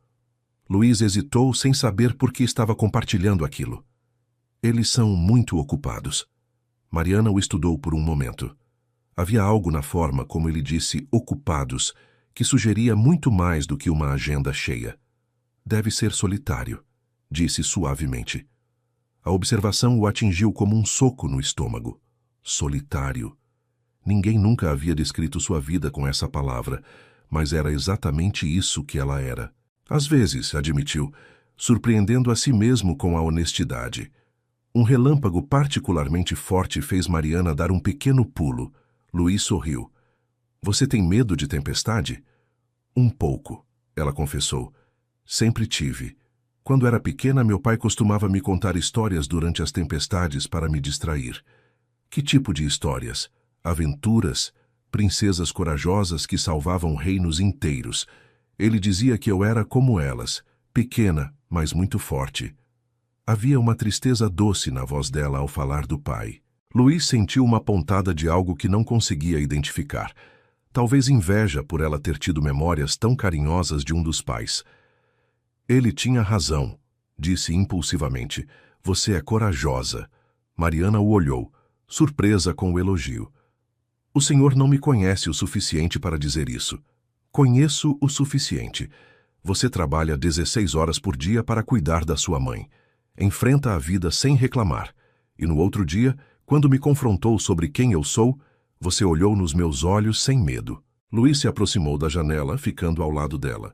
Luiz hesitou sem saber por que estava compartilhando aquilo. Eles são muito ocupados. Mariana o estudou por um momento. Havia algo na forma como ele disse ocupados, que sugeria muito mais do que uma agenda cheia. Deve ser solitário, disse suavemente. A observação o atingiu como um soco no estômago. Solitário. Ninguém nunca havia descrito sua vida com essa palavra, mas era exatamente isso que ela era. Às vezes, admitiu, surpreendendo a si mesmo com a honestidade. Um relâmpago particularmente forte fez Mariana dar um pequeno pulo. Luiz sorriu. Você tem medo de tempestade? Um pouco, ela confessou. Sempre tive. Quando era pequena, meu pai costumava me contar histórias durante as tempestades para me distrair. Que tipo de histórias? Aventuras? Princesas corajosas que salvavam reinos inteiros. Ele dizia que eu era como elas, pequena, mas muito forte. Havia uma tristeza doce na voz dela ao falar do pai. Luiz sentiu uma pontada de algo que não conseguia identificar. Talvez inveja por ela ter tido memórias tão carinhosas de um dos pais. Ele tinha razão, disse impulsivamente. Você é corajosa. Mariana o olhou, surpresa com o elogio. O senhor não me conhece o suficiente para dizer isso. Conheço o suficiente. Você trabalha 16 horas por dia para cuidar da sua mãe. Enfrenta a vida sem reclamar. E no outro dia, quando me confrontou sobre quem eu sou, você olhou nos meus olhos sem medo. Luiz se aproximou da janela, ficando ao lado dela.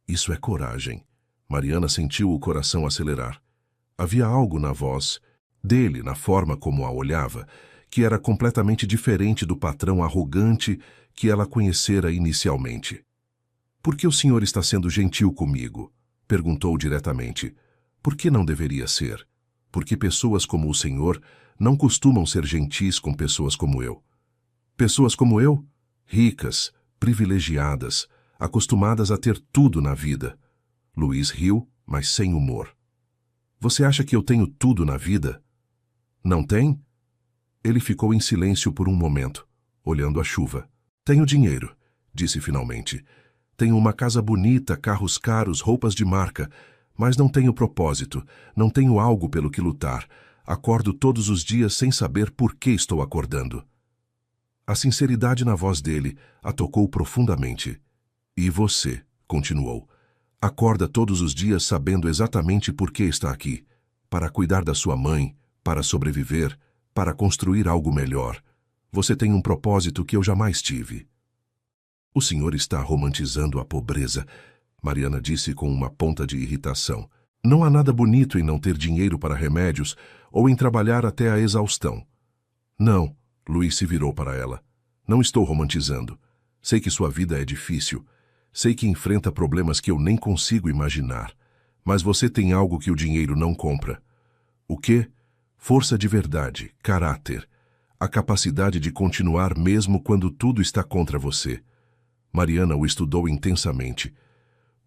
Isso é coragem. Mariana sentiu o coração acelerar. Havia algo na voz dele, na forma como a olhava, que era completamente diferente do patrão arrogante que ela conhecera inicialmente. Por que o senhor está sendo gentil comigo? Perguntou diretamente. Por que não deveria ser? Porque pessoas como o senhor não costumam ser gentis com pessoas como eu. Pessoas como eu? Ricas, privilegiadas, acostumadas a ter tudo na vida. Luiz riu, mas sem humor. Você acha que eu tenho tudo na vida? Não tem? Ele ficou em silêncio por um momento, olhando a chuva. Tenho dinheiro, disse finalmente. Tenho uma casa bonita, carros caros, roupas de marca, mas não tenho propósito, não tenho algo pelo que lutar. Acordo todos os dias sem saber por que estou acordando. A sinceridade na voz dele a tocou profundamente. E você, continuou, acorda todos os dias sabendo exatamente por que está aqui. Para cuidar da sua mãe, para sobreviver, para construir algo melhor. Você tem um propósito que eu jamais tive. O senhor está romantizando a pobreza, Mariana disse com uma ponta de irritação. Não há nada bonito em não ter dinheiro para remédios ou em trabalhar até a exaustão. Não, Luiz se virou para ela. Não estou romantizando. Sei que sua vida é difícil. Sei que enfrenta problemas que eu nem consigo imaginar. Mas você tem algo que o dinheiro não compra. O quê? Força de verdade, caráter. A capacidade de continuar mesmo quando tudo está contra você. Mariana o estudou intensamente.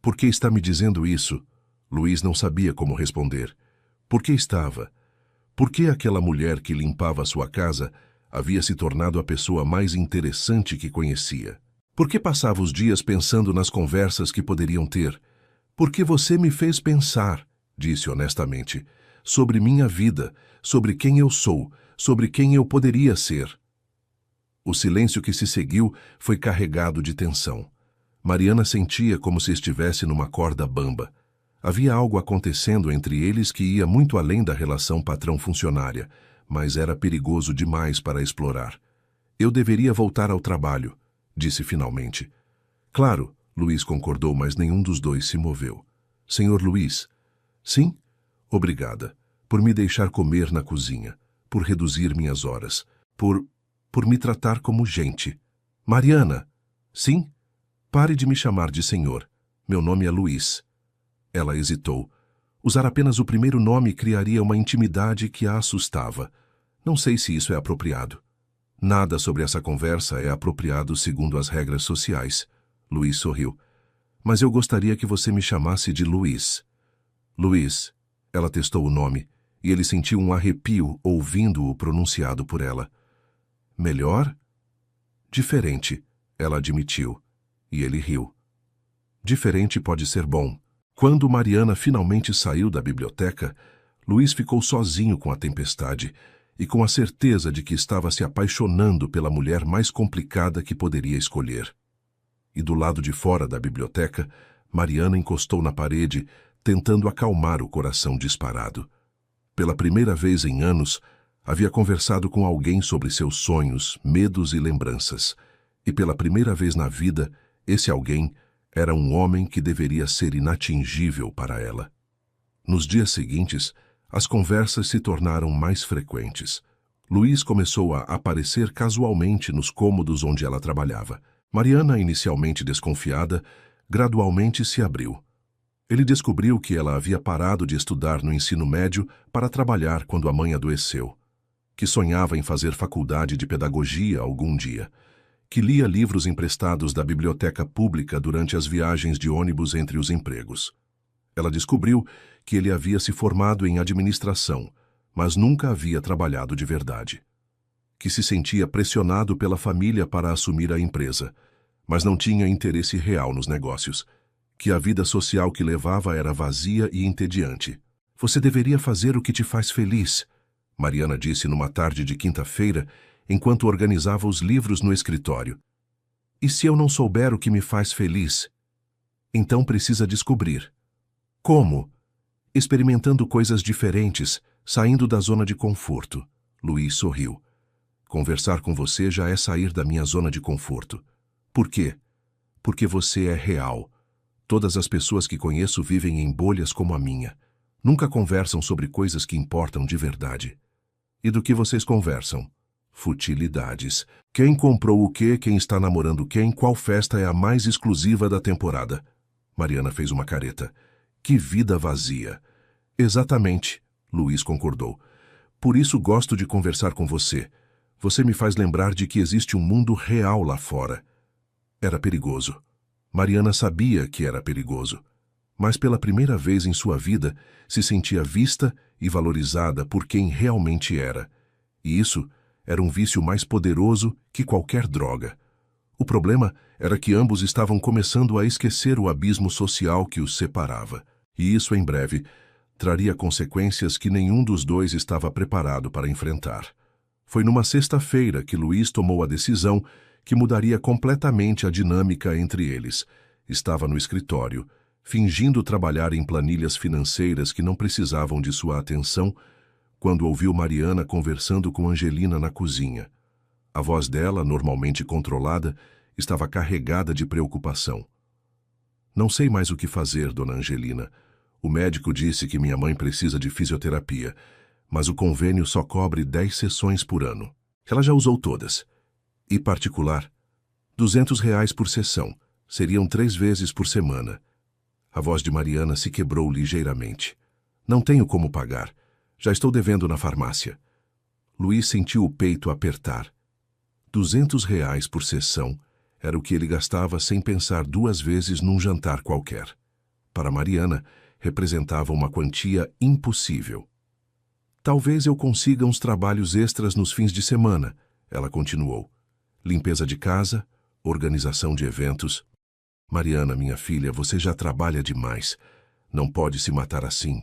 Por que está me dizendo isso? Luiz não sabia como responder. Por que estava? Por que aquela mulher que limpava sua casa havia se tornado a pessoa mais interessante que conhecia? Por que passava os dias pensando nas conversas que poderiam ter? Porque você me fez pensar, disse honestamente, sobre minha vida, sobre quem eu sou, sobre quem eu poderia ser. O silêncio que se seguiu foi carregado de tensão. Mariana sentia como se estivesse numa corda bamba. Havia algo acontecendo entre eles que ia muito além da relação patrão-funcionária, mas era perigoso demais para explorar. Eu deveria voltar ao trabalho, disse finalmente. Claro, Luiz concordou, mas nenhum dos dois se moveu. Senhor Luiz? Sim? Obrigada. Por me deixar comer na cozinha, por reduzir minhas horas, por me tratar como gente. Mariana? Sim? Pare de me chamar de senhor. Meu nome é Luiz. Ela hesitou. Usar apenas o primeiro nome criaria uma intimidade que a assustava. Não sei se isso é apropriado. Nada sobre essa conversa é apropriado segundo as regras sociais. Luiz sorriu. Mas eu gostaria que você me chamasse de Luiz. Luiz. Ela testou o nome, e ele sentiu um arrepio ouvindo-o pronunciado por ela. Melhor? Diferente, ela admitiu, e ele riu. Diferente pode ser bom. Quando Mariana finalmente saiu da biblioteca, Luiz ficou sozinho com a tempestade e com a certeza de que estava se apaixonando pela mulher mais complicada que poderia escolher. E do lado de fora da biblioteca, Mariana encostou na parede, tentando acalmar o coração disparado. Pela primeira vez em anos, havia conversado com alguém sobre seus sonhos, medos e lembranças. E pela primeira vez na vida, esse alguém era um homem que deveria ser inatingível para ela. Nos dias seguintes, as conversas se tornaram mais frequentes. Luiz começou a aparecer casualmente nos cômodos onde ela trabalhava. Mariana, inicialmente desconfiada, gradualmente se abriu. Ele descobriu que ela havia parado de estudar no ensino médio para trabalhar quando a mãe adoeceu, que sonhava em fazer faculdade de pedagogia algum dia, que lia livros emprestados da biblioteca pública durante as viagens de ônibus entre os empregos. Ela descobriu que ele havia se formado em administração, mas nunca havia trabalhado de verdade. Que se sentia pressionado pela família para assumir a empresa, mas não tinha interesse real nos negócios. Que a vida social que levava era vazia e entediante. Você deveria fazer o que te faz feliz, Mariana disse numa tarde de quinta-feira, enquanto organizava os livros no escritório. E se eu não souber o que me faz feliz? Então precisa descobrir. Como? Experimentando coisas diferentes, saindo da zona de conforto. Luiz sorriu. Conversar com você já é sair da minha zona de conforto. Por quê? Porque você é real. Todas as pessoas que conheço vivem em bolhas como a minha. Nunca conversam sobre coisas que importam de verdade. E do que vocês conversam? Futilidades. Quem comprou o quê, quem está namorando quem, qual festa é a mais exclusiva da temporada? Mariana fez uma careta. Que vida vazia. Exatamente, Luiz concordou. Por isso gosto de conversar com você. Você me faz lembrar de que existe um mundo real lá fora. Era perigoso. Mariana sabia que era perigoso, mas pela primeira vez em sua vida se sentia vista e valorizada por quem realmente era. E isso era um vício mais poderoso que qualquer droga. O problema era que ambos estavam começando a esquecer o abismo social que os separava. E isso, em breve, traria consequências que nenhum dos dois estava preparado para enfrentar. Foi numa sexta-feira que Luiz tomou a decisão que mudaria completamente a dinâmica entre eles. Estava no escritório, fingindo trabalhar em planilhas financeiras que não precisavam de sua atenção, quando ouviu Mariana conversando com Angelina na cozinha. A voz dela, normalmente controlada, estava carregada de preocupação. Não sei mais o que fazer, dona Angelina. O médico disse que minha mãe precisa de fisioterapia, mas o convênio só cobre 10 sessões por ano. Ela já usou todas. E particular, R$ 200 por sessão. Seriam 3 vezes por semana. A voz de Mariana se quebrou ligeiramente. Não tenho como pagar. Já estou devendo na farmácia. Luiz sentiu o peito apertar. R$ 200 por sessão era o que ele gastava sem pensar 2 vezes num jantar qualquer. Para Mariana, representava uma quantia impossível. Talvez eu consiga uns trabalhos extras nos fins de semana, ela continuou. Limpeza de casa, organização de eventos. Mariana, minha filha, você já trabalha demais. Não pode se matar assim.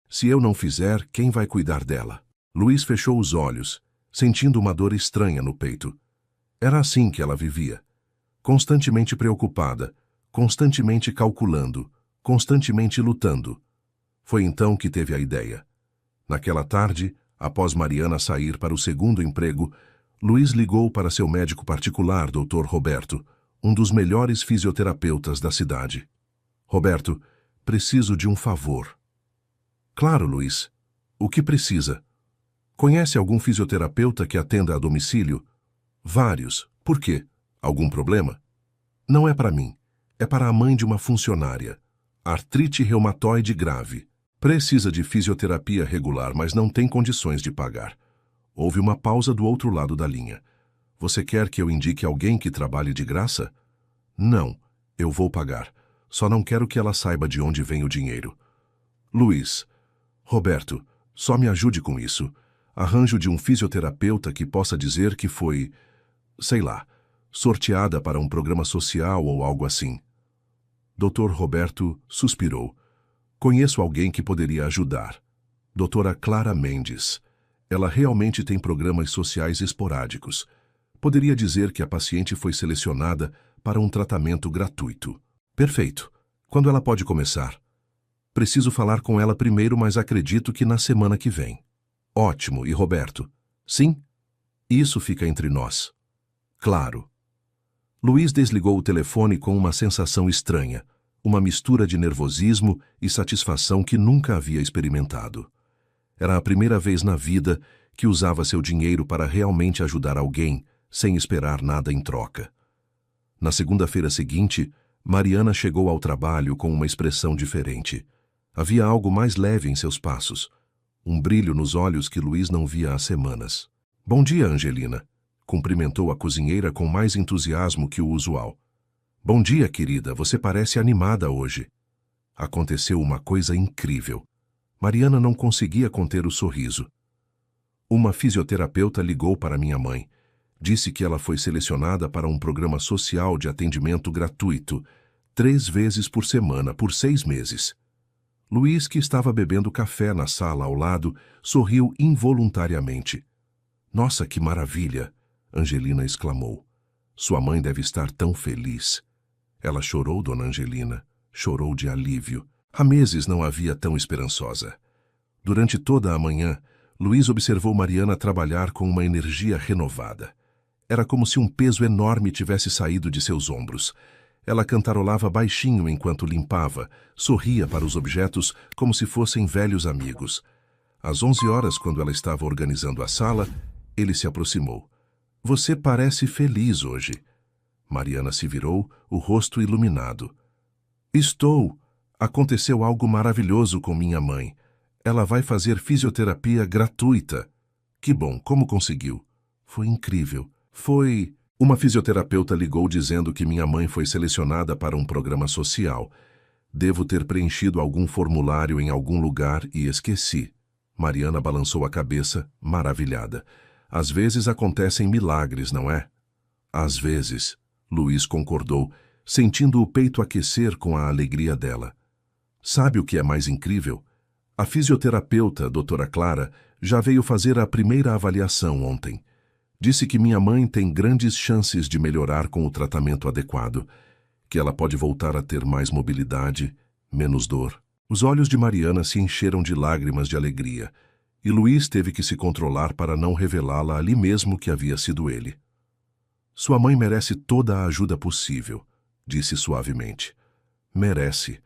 Se eu não fizer, quem vai cuidar dela? Luiz fechou os olhos, sentindo uma dor estranha no peito. Era assim que ela vivia. Constantemente preocupada, constantemente calculando, constantemente lutando. Foi então que teve a ideia. Naquela tarde, após Mariana sair para o segundo emprego, Luiz ligou para seu médico particular, Dr. Roberto, um dos melhores fisioterapeutas da cidade. Roberto, preciso de um favor. Claro, Luiz. O que precisa? Conhece algum fisioterapeuta que atenda a domicílio? Vários. Por quê? Algum problema? Não é para mim. É para a mãe de uma funcionária. Artrite reumatoide grave. Precisa de fisioterapia regular, mas não tem condições de pagar. Houve uma pausa do outro lado da linha. Você quer que eu indique alguém que trabalhe de graça? Não, eu vou pagar. Só não quero que ela saiba de onde vem o dinheiro. Luiz. Roberto, só me ajude com isso. Arranjo de um fisioterapeuta que possa dizer que foi, sei lá, sorteada para um programa social ou algo assim. Dr. Roberto suspirou. Conheço alguém que poderia ajudar. Doutora Clara Mendes. Ela realmente tem programas sociais esporádicos. Poderia dizer que a paciente foi selecionada para um tratamento gratuito. Perfeito. Quando ela pode começar? Preciso falar com ela primeiro, mas acredito que na semana que vem. Ótimo. E Roberto? Sim? Isso fica entre nós. Claro. Luiz desligou o telefone com uma sensação estranha, uma mistura de nervosismo e satisfação que nunca havia experimentado. Era a primeira vez na vida que usava seu dinheiro para realmente ajudar alguém, sem esperar nada em troca. Na segunda-feira seguinte, Mariana chegou ao trabalho com uma expressão diferente. Havia algo mais leve em seus passos, um brilho nos olhos que Luiz não via há semanas. Bom dia, Angelina. Cumprimentou a cozinheira com mais entusiasmo que o usual. Bom dia, querida. Você parece animada hoje. Aconteceu uma coisa incrível. Mariana não conseguia conter o sorriso. Uma fisioterapeuta ligou para minha mãe. Disse que ela foi selecionada para um programa social de atendimento gratuito, 3 vezes por semana, por 6 meses. Luiz, que estava bebendo café na sala ao lado, sorriu involuntariamente. Nossa, que maravilha! Angelina exclamou. Sua mãe deve estar tão feliz. Ela chorou, dona Angelina. Chorou de alívio. Há meses não havia tão esperançosa. Durante toda a manhã, Luiz observou Mariana trabalhar com uma energia renovada. Era como se um peso enorme tivesse saído de seus ombros. Ela cantarolava baixinho enquanto limpava, sorria para os objetos como se fossem velhos amigos. Às 11 horas, quando ela estava organizando a sala, ele se aproximou. Você parece feliz hoje. Mariana se virou, o rosto iluminado. Estou. Aconteceu algo maravilhoso com minha mãe. Ela vai fazer fisioterapia gratuita. Que bom, como conseguiu? Foi incrível. Uma fisioterapeuta ligou dizendo que minha mãe foi selecionada para um programa social. Devo ter preenchido algum formulário em algum lugar e esqueci. Mariana balançou a cabeça, maravilhada. Às vezes acontecem milagres, não é? Às vezes, Luiz concordou, sentindo o peito aquecer com a alegria dela. Sabe o que é mais incrível? A fisioterapeuta, doutora Clara, já veio fazer a primeira avaliação ontem. Disse que minha mãe tem grandes chances de melhorar com o tratamento adequado, que ela pode voltar a ter mais mobilidade, menos dor. Os olhos de Mariana se encheram de lágrimas de alegria, e Luiz teve que se controlar para não revelá-la ali mesmo que havia sido ele. Sua mãe merece toda a ajuda possível, disse suavemente. Merece.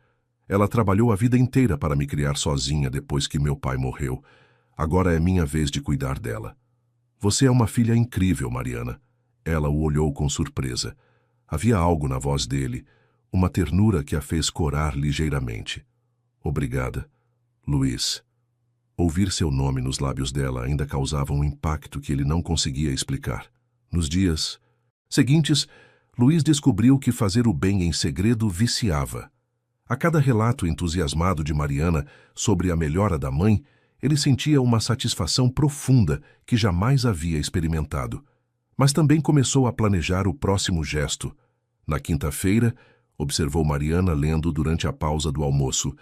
Ela trabalhou a vida inteira para me criar sozinha depois que meu pai morreu. Agora é minha vez de cuidar dela. Você é uma filha incrível, Mariana. Ela o olhou com surpresa. Havia algo na voz dele, uma ternura que a fez corar ligeiramente. Obrigada, Luiz. Ouvir seu nome nos lábios dela ainda causava um impacto que ele não conseguia explicar. Nos dias seguintes, Luiz descobriu que fazer o bem em segredo viciava. A cada relato entusiasmado de Mariana sobre a melhora da mãe, ele sentia uma satisfação profunda que jamais havia experimentado. Mas também começou a planejar o próximo gesto. Na quinta-feira, observou Mariana lendo durante a pausa do almoço.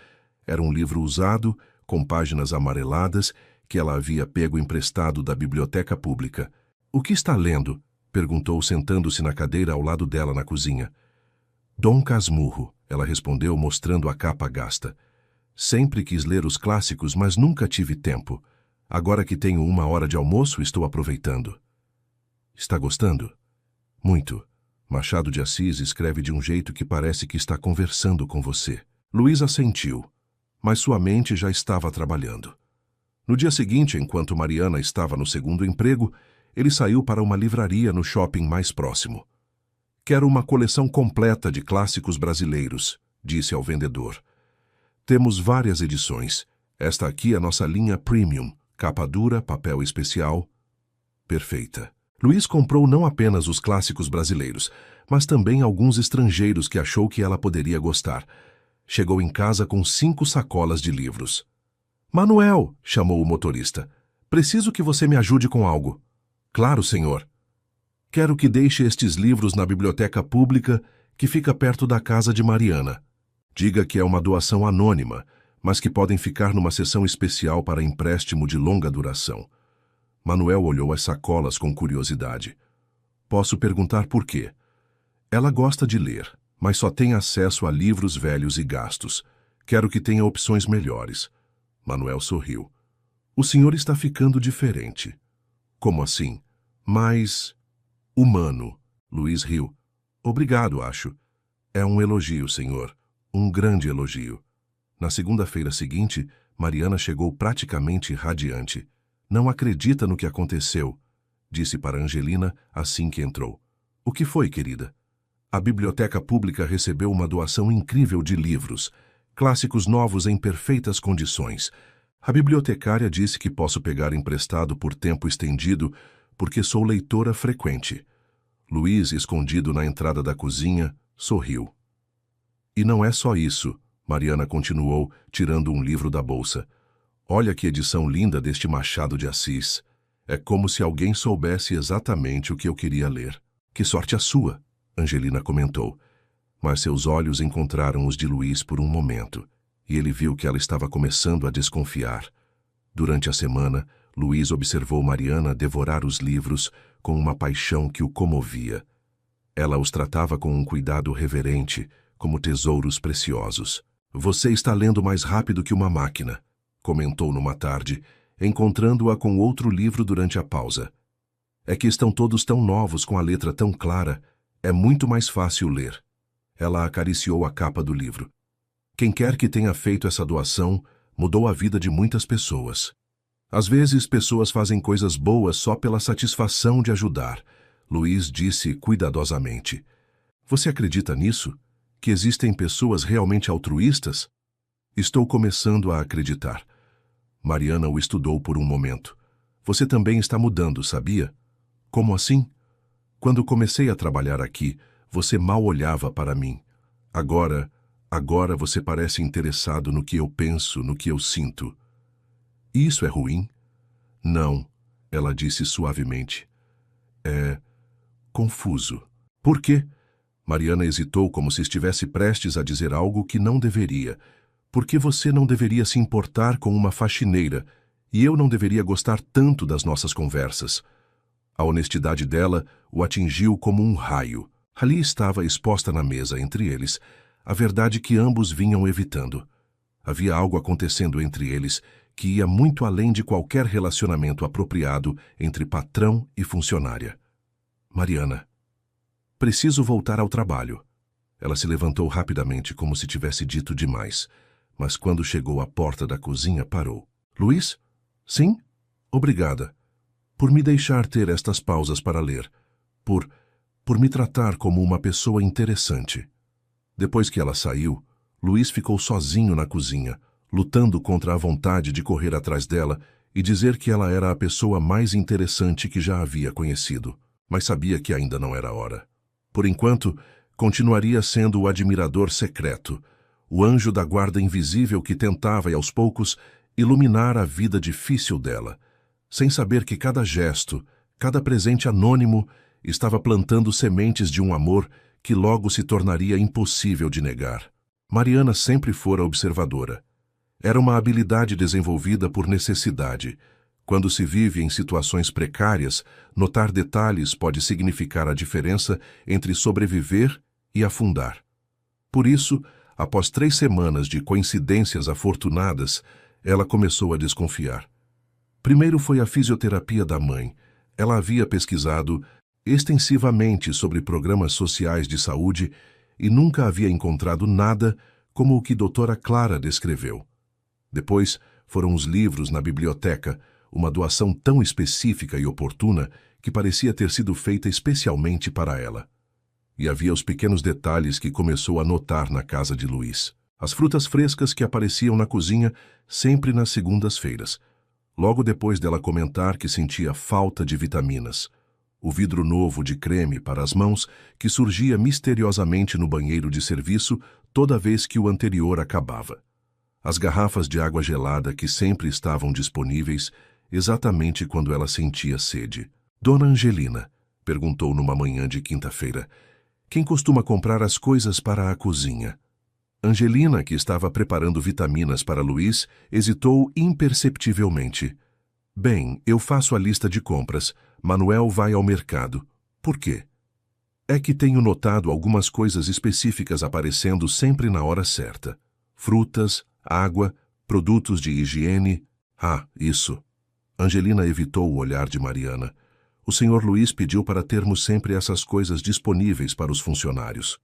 Era um livro usado, com páginas amareladas, que ela havia pego emprestado da biblioteca pública. O que está lendo? Perguntou, sentando-se na cadeira ao lado dela na cozinha. Dom Casmurro, ela respondeu mostrando a capa gasta. Sempre quis ler os clássicos, mas nunca tive tempo. Agora que tenho 1 hora de almoço, estou aproveitando. Está gostando? Muito. Machado de Assis escreve de um jeito que parece que está conversando com você. Luís assentiu, mas sua mente já estava trabalhando. No dia seguinte, enquanto Mariana estava no segundo emprego, ele saiu para uma livraria no shopping mais próximo. Quero uma coleção completa de clássicos brasileiros, disse ao vendedor. Temos várias edições. Esta aqui é nossa linha Premium, capa dura, papel especial. Perfeita. Luís comprou não apenas os clássicos brasileiros, mas também alguns estrangeiros que achou que ela poderia gostar. Chegou em casa com 5 sacolas de livros. Manuel, chamou o motorista, preciso que você me ajude com algo. Claro, senhor. Quero que deixe estes livros na biblioteca pública que fica perto da casa de Mariana. Diga que é uma doação anônima, mas que podem ficar numa seção especial para empréstimo de longa duração. Manuel olhou as sacolas com curiosidade. Posso perguntar por quê? Ela gosta de ler, mas só tem acesso a livros velhos e gastos. Quero que tenha opções melhores. Manuel sorriu. O senhor está ficando diferente. Como assim? Mais humano. Luís riu. Obrigado, acho. É um elogio, senhor. Um grande elogio. Na segunda-feira seguinte, Mariana chegou praticamente radiante. Não acredita no que aconteceu, disse para Angelina assim que entrou. O que foi, querida? A biblioteca pública recebeu uma doação incrível de livros, clássicos novos em perfeitas condições. A bibliotecária disse que posso pegar emprestado por tempo estendido porque sou leitora frequente. Luís, escondido na entrada da cozinha, sorriu. E não é só isso, Mariana continuou, tirando um livro da bolsa. Olha que edição linda deste Machado de Assis. É como se alguém soubesse exatamente o que eu queria ler. Que sorte a sua, Angelina comentou. Mas seus olhos encontraram os de Luís por um momento, e ele viu que ela estava começando a desconfiar. Durante a semana, Luís observou Mariana devorar os livros com uma paixão que o comovia. Ela os tratava com um cuidado reverente, como tesouros preciosos. Você está lendo mais rápido que uma máquina, comentou numa tarde, encontrando-a com outro livro durante a pausa. É que estão todos tão novos com a letra tão clara, é muito mais fácil ler. Ela acariciou a capa do livro. Quem quer que tenha feito essa doação, mudou a vida de muitas pessoas. Às vezes, pessoas fazem coisas boas só pela satisfação de ajudar, Luís disse cuidadosamente. Você acredita nisso? Que existem pessoas realmente altruístas? Estou começando a acreditar. Mariana o estudou por um momento. Você também está mudando, sabia? Como assim? Quando comecei a trabalhar aqui, você mal olhava para mim. Agora você parece interessado no que eu penso, no que eu sinto. Isso é ruim? Não, ela disse suavemente. É confuso. Por quê? Mariana hesitou como se estivesse prestes a dizer algo que não deveria. Porque você não deveria se importar com uma faxineira e eu não deveria gostar tanto das nossas conversas. A honestidade dela o atingiu como um raio. Ali estava exposta na mesa entre eles a verdade que ambos vinham evitando. Havia algo acontecendo entre eles que ia muito além de qualquer relacionamento apropriado entre patrão e funcionária. Mariana. Preciso voltar ao trabalho. Ela se levantou rapidamente como se tivesse dito demais, mas quando chegou à porta da cozinha parou. Luís? Sim? Obrigada. Por me deixar ter estas pausas para ler. Por me tratar como uma pessoa interessante. Depois que ela saiu, Luís ficou sozinho na cozinha, lutando contra a vontade de correr atrás dela e dizer que ela era a pessoa mais interessante que já havia conhecido, mas sabia que ainda não era hora. Por enquanto, continuaria sendo o admirador secreto, o anjo da guarda invisível que tentava, aos poucos, iluminar a vida difícil dela, sem saber que cada gesto, cada presente anônimo, estava plantando sementes de um amor que logo se tornaria impossível de negar. Mariana sempre fora observadora. Era uma habilidade desenvolvida por necessidade. Quando se vive em situações precárias, notar detalhes pode significar a diferença entre sobreviver e afundar. Por isso, Após 3 semanas de coincidências afortunadas, ela começou a desconfiar. Primeiro foi a fisioterapia da mãe. Ela havia pesquisado extensivamente sobre programas sociais de saúde e nunca havia encontrado nada como o que doutora Clara descreveu. Depois foram os livros na biblioteca, uma doação tão específica e oportuna que parecia ter sido feita especialmente para ela. E havia os pequenos detalhes que começou a notar na casa de Luiz. As frutas frescas que apareciam na cozinha sempre nas segundas-feiras, logo depois dela comentar que sentia falta de vitaminas. O vidro novo de creme para as mãos que surgia misteriosamente no banheiro de serviço toda vez que o anterior acabava. As garrafas de água gelada que sempre estavam disponíveis exatamente quando ela sentia sede. Dona Angelina, perguntou numa manhã de quinta-feira, quem costuma comprar as coisas para a cozinha? Angelina, que estava preparando vitaminas para Luiz, hesitou imperceptivelmente. Bem, eu faço a lista de compras. Manuel vai ao mercado. Por quê? É que tenho notado algumas coisas específicas aparecendo sempre na hora certa. Frutas, água, produtos de higiene. Ah, isso. Angelina evitou o olhar de Mariana. O senhor Luiz pediu para termos sempre essas coisas disponíveis para os funcionários.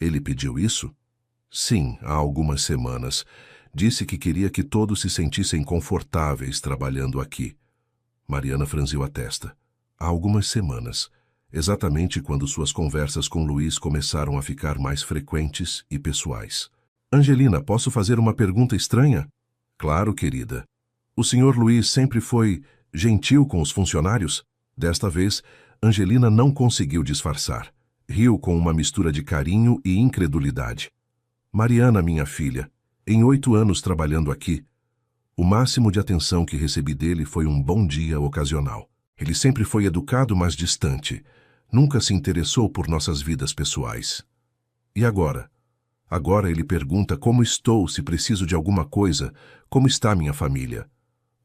Ele pediu isso? Sim, há algumas semanas. Disse que queria que todos se sentissem confortáveis trabalhando aqui. Mariana franziu a testa. Há algumas semanas, exatamente quando suas conversas com Luiz começaram a ficar mais frequentes e pessoais. Angelina, posso fazer uma pergunta estranha? Claro, querida. O senhor Luiz sempre foi gentil com os funcionários? Desta vez, Angelina não conseguiu disfarçar. Riu com uma mistura de carinho e incredulidade. Mariana, minha filha, em 8 anos trabalhando aqui, o máximo de atenção que recebi dele foi um bom dia ocasional. Ele sempre foi educado, mas distante. Nunca se interessou por nossas vidas pessoais. E agora? Agora ele pergunta como estou, se preciso de alguma coisa, como está minha família.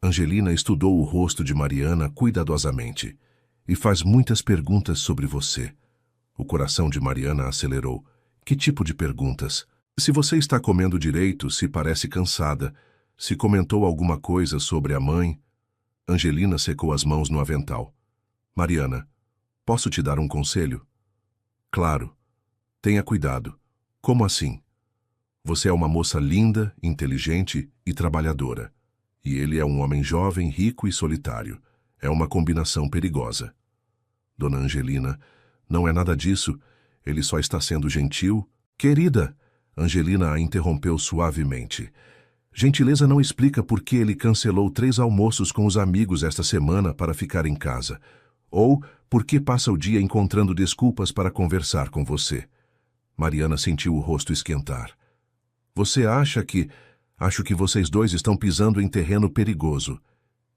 Angelina estudou o rosto de Mariana cuidadosamente e faz muitas perguntas sobre você. O coração de Mariana acelerou. Que tipo de perguntas? Se você está comendo direito, se parece cansada, se comentou alguma coisa sobre a mãe. Angelina secou as mãos no avental. Mariana, posso te dar um conselho? Claro. Tenha cuidado. Como assim? Você é uma moça linda, inteligente e trabalhadora. E ele é um homem jovem, rico e solitário. É uma combinação perigosa. Dona Angelina, não é nada disso. Ele só está sendo gentil. Querida! Angelina a interrompeu suavemente. Gentileza não explica por que ele cancelou 3 almoços com os amigos esta semana para ficar em casa. Ou por que passa o dia encontrando desculpas para conversar com você. Mariana sentiu o rosto esquentar. Você acha que... Acho que vocês dois estão pisando em terreno perigoso.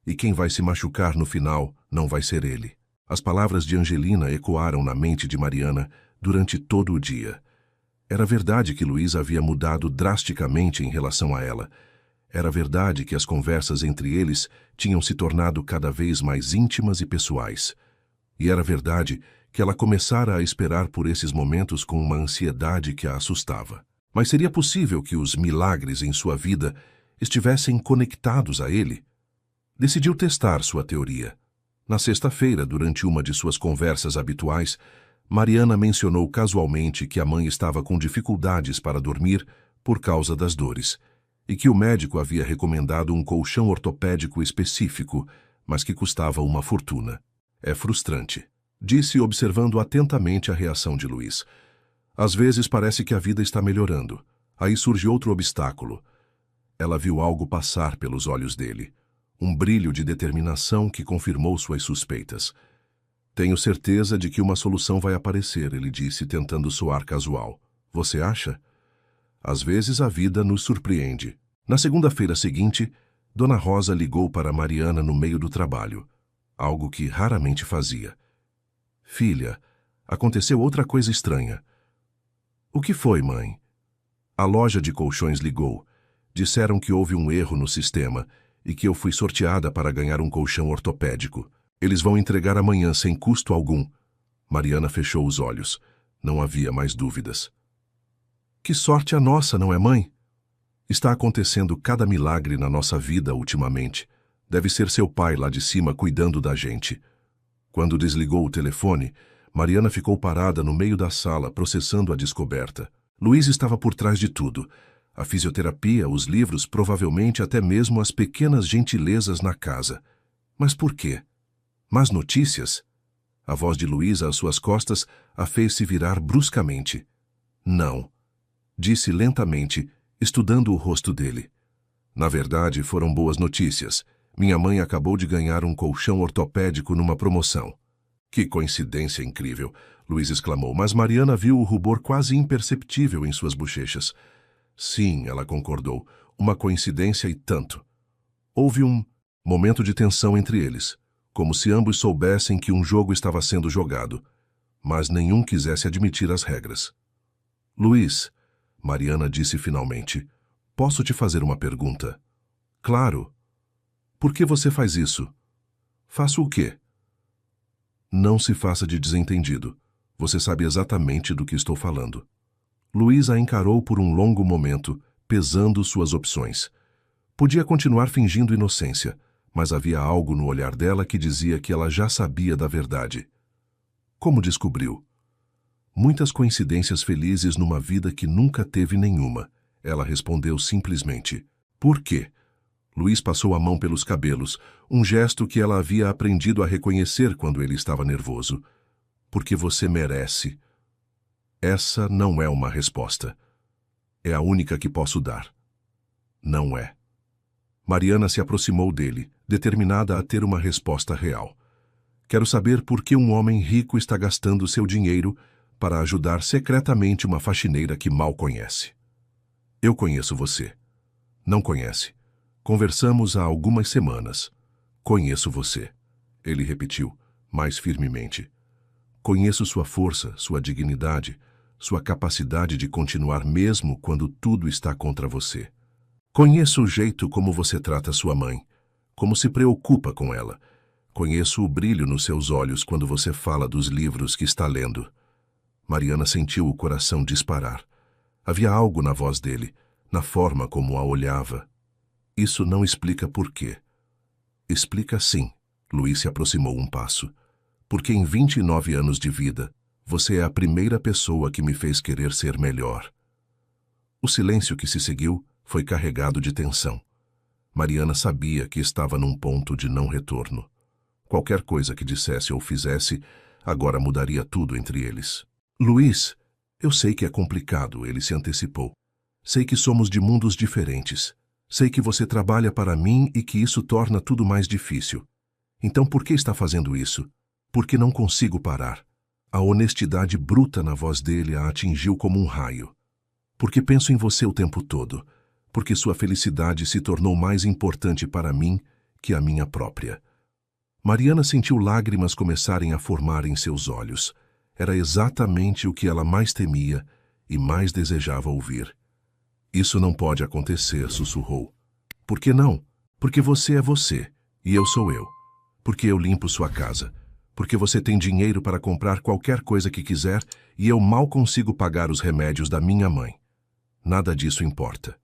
E quem vai se machucar no final não vai ser ele. As palavras de Angelina ecoaram na mente de Mariana durante todo o dia. Era verdade que Luiz havia mudado drasticamente em relação a ela. Era verdade que as conversas entre eles tinham se tornado cada vez mais íntimas e pessoais. E era verdade que ela começara a esperar por esses momentos com uma ansiedade que a assustava. Mas seria possível que os milagres em sua vida estivessem conectados a ele? Decidiu testar sua teoria. Na sexta-feira, durante uma de suas conversas habituais, Mariana mencionou casualmente que a mãe estava com dificuldades para dormir por causa das dores, e que o médico havia recomendado um colchão ortopédico específico, mas que custava uma fortuna. É frustrante, disse observando atentamente a reação de Luiz. Às vezes parece que a vida está melhorando. Aí surge outro obstáculo. Ela viu algo passar pelos olhos dele. Um brilho de determinação que confirmou suas suspeitas. Tenho certeza de que uma solução vai aparecer, ele disse, tentando soar casual. Você acha? Às vezes a vida nos surpreende. Na segunda-feira seguinte, Dona Rosa ligou para Mariana no meio do trabalho. Algo que raramente fazia. Filha, aconteceu outra coisa estranha. O que foi, mãe? A loja de colchões ligou. Disseram que houve um erro no sistema e que eu fui sorteada para ganhar um colchão ortopédico. Eles vão entregar amanhã sem custo algum. Mariana fechou os olhos. Não havia mais dúvidas. Que sorte a nossa, não é, mãe? Está acontecendo cada milagre na nossa vida ultimamente. Deve ser seu pai lá de cima cuidando da gente. Quando desligou o telefone, Mariana ficou parada no meio da sala, processando a descoberta. Luiz estava por trás de tudo. A fisioterapia, os livros, provavelmente até mesmo as pequenas gentilezas na casa. Mas por quê? Más notícias? A voz de Luísa às suas costas a fez se virar bruscamente. Não, disse lentamente, estudando o rosto dele. Na verdade, foram boas notícias. Minha mãe acabou de ganhar um colchão ortopédico numa promoção. Que coincidência incrível, Luiz exclamou, mas Mariana viu o rubor quase imperceptível em suas bochechas. Sim, ela concordou, uma coincidência e tanto. Houve um momento de tensão entre eles, como se ambos soubessem que um jogo estava sendo jogado, mas nenhum quisesse admitir as regras. Luiz, Mariana disse finalmente, posso te fazer uma pergunta? Claro. Por que você faz isso? Faço o quê? Não se faça de desentendido. Você sabe exatamente do que estou falando. Luiz a encarou por um longo momento, pesando suas opções. Podia continuar fingindo inocência, mas havia algo no olhar dela que dizia que ela já sabia da verdade. Como descobriu? Muitas coincidências felizes numa vida que nunca teve nenhuma. Ela respondeu simplesmente. Por quê? Luiz passou a mão pelos cabelos, um gesto que ela havia aprendido a reconhecer quando ele estava nervoso. Porque você merece. Essa não é uma resposta. É a única que posso dar. Não é. Mariana se aproximou dele, determinada a ter uma resposta real. Quero saber por que um homem rico está gastando seu dinheiro para ajudar secretamente uma faxineira que mal conhece. Eu conheço você. Não conhece. Conversamos há algumas semanas. Conheço você. Ele repetiu, mais firmemente. Conheço sua força, sua dignidade, sua capacidade de continuar mesmo quando tudo está contra você. Conheço o jeito como você trata sua mãe, como se preocupa com ela. Conheço o brilho nos seus olhos quando você fala dos livros que está lendo. Mariana sentiu o coração disparar. Havia algo na voz dele, na forma como a olhava. Isso não explica por quê. Explica sim. Luiz se aproximou um passo. Porque em 29 anos de vida, você é a primeira pessoa que me fez querer ser melhor. O silêncio que se seguiu foi carregado de tensão. Mariana sabia que estava num ponto de não retorno. Qualquer coisa que dissesse ou fizesse, agora mudaria tudo entre eles. Luiz, eu sei que é complicado, ele se antecipou. Sei que somos de mundos diferentes. Sei que você trabalha para mim e que isso torna tudo mais difícil. Então por que está fazendo isso? Porque não consigo parar. A honestidade bruta na voz dele a atingiu como um raio. Porque penso em você o tempo todo. Porque sua felicidade se tornou mais importante para mim que a minha própria. Mariana sentiu lágrimas começarem a formar em seus olhos. Era exatamente o que ela mais temia e mais desejava ouvir. Isso não pode acontecer, sussurrou. Por que não? Porque você é você e eu sou eu. Porque eu limpo sua casa. Porque você tem dinheiro para comprar qualquer coisa que quiser e eu mal consigo pagar os remédios da minha mãe. Nada disso importa.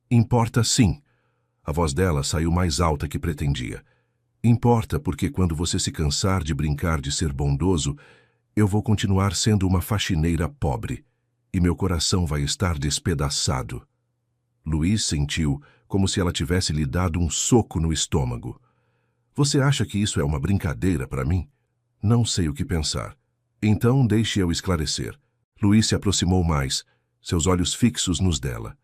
Importa sim. A voz dela saiu mais alta que pretendia. Importa porque quando você se cansar de brincar de ser bondoso, eu vou continuar sendo uma faxineira pobre e meu coração vai estar despedaçado. Luiz sentiu como se ela tivesse lhe dado um soco no estômago. Você acha que isso é uma brincadeira para mim? Não sei o que pensar. Então deixe eu esclarecer. Luiz se aproximou mais, seus olhos fixos nos dela.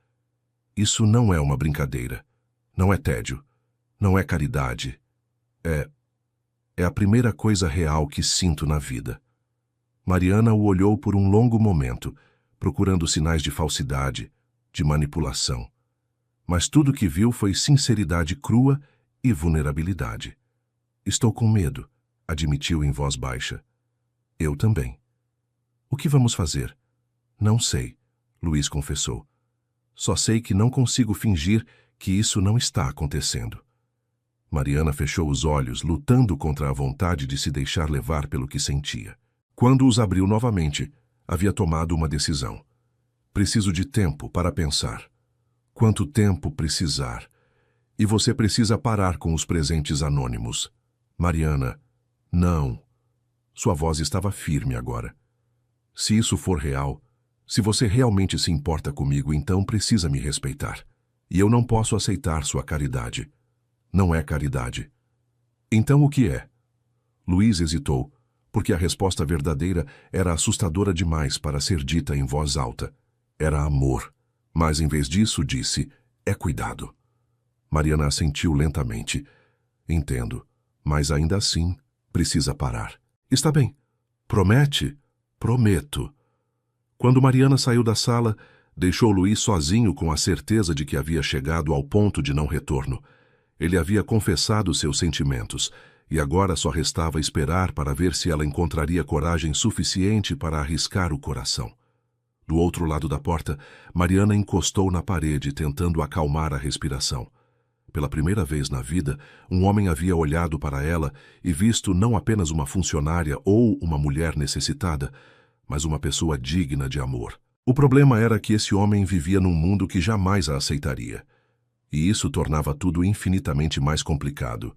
Isso não é uma brincadeira. Não é tédio. Não é caridade. É a primeira coisa real que sinto na vida. Mariana o olhou por um longo momento, procurando sinais de falsidade, de manipulação. Mas tudo que viu foi sinceridade crua e vulnerabilidade. Estou com medo, admitiu em voz baixa. Eu também. O que vamos fazer? Não sei, Luiz confessou. Só sei que não consigo fingir que isso não está acontecendo. Mariana fechou os olhos, lutando contra a vontade de se deixar levar pelo que sentia. Quando os abriu novamente, havia tomado uma decisão. Preciso de tempo para pensar. Quanto tempo precisar? E você precisa parar com os presentes anônimos. Mariana, não. Sua voz estava firme agora. Se isso for real, se você realmente se importa comigo, então precisa me respeitar. E eu não posso aceitar sua caridade. Não é caridade. Então o que é? Luiz hesitou, porque a resposta verdadeira era assustadora demais para ser dita em voz alta. Era amor. Mas em vez disso disse, é cuidado. Mariana assentiu lentamente. Entendo, mas ainda assim precisa parar. Está bem. Promete? Prometo. Quando Mariana saiu da sala, deixou Luiz sozinho com a certeza de que havia chegado ao ponto de não retorno. Ele havia confessado seus sentimentos, e agora só restava esperar para ver se ela encontraria coragem suficiente para arriscar o coração. Do outro lado da porta, Mariana encostou na parede, tentando acalmar a respiração. Pela primeira vez na vida, um homem havia olhado para ela e visto não apenas uma funcionária ou uma mulher necessitada, mas uma pessoa digna de amor. O problema era que esse homem vivia num mundo que jamais a aceitaria. E isso tornava tudo infinitamente mais complicado.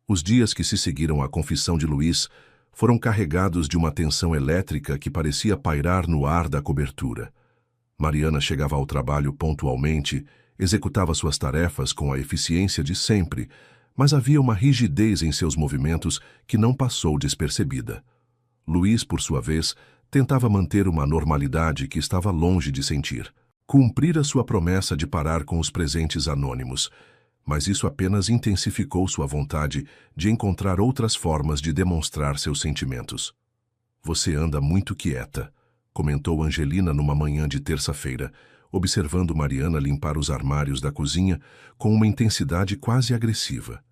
Os dias que se seguiram à confissão de Luiz foram carregados de uma tensão elétrica que parecia pairar no ar da cobertura. Mariana chegava ao trabalho pontualmente, executava suas tarefas com a eficiência de sempre, mas havia uma rigidez em seus movimentos que não passou despercebida. Luiz, por sua vez, tentava manter uma normalidade que estava longe de sentir. Cumprira sua promessa de parar com os presentes anônimos, mas isso apenas intensificou sua vontade de encontrar outras formas de demonstrar seus sentimentos. Você anda muito quieta, comentou Angelina numa manhã de terça-feira, observando Mariana limpar os armários da cozinha com uma intensidade quase agressiva.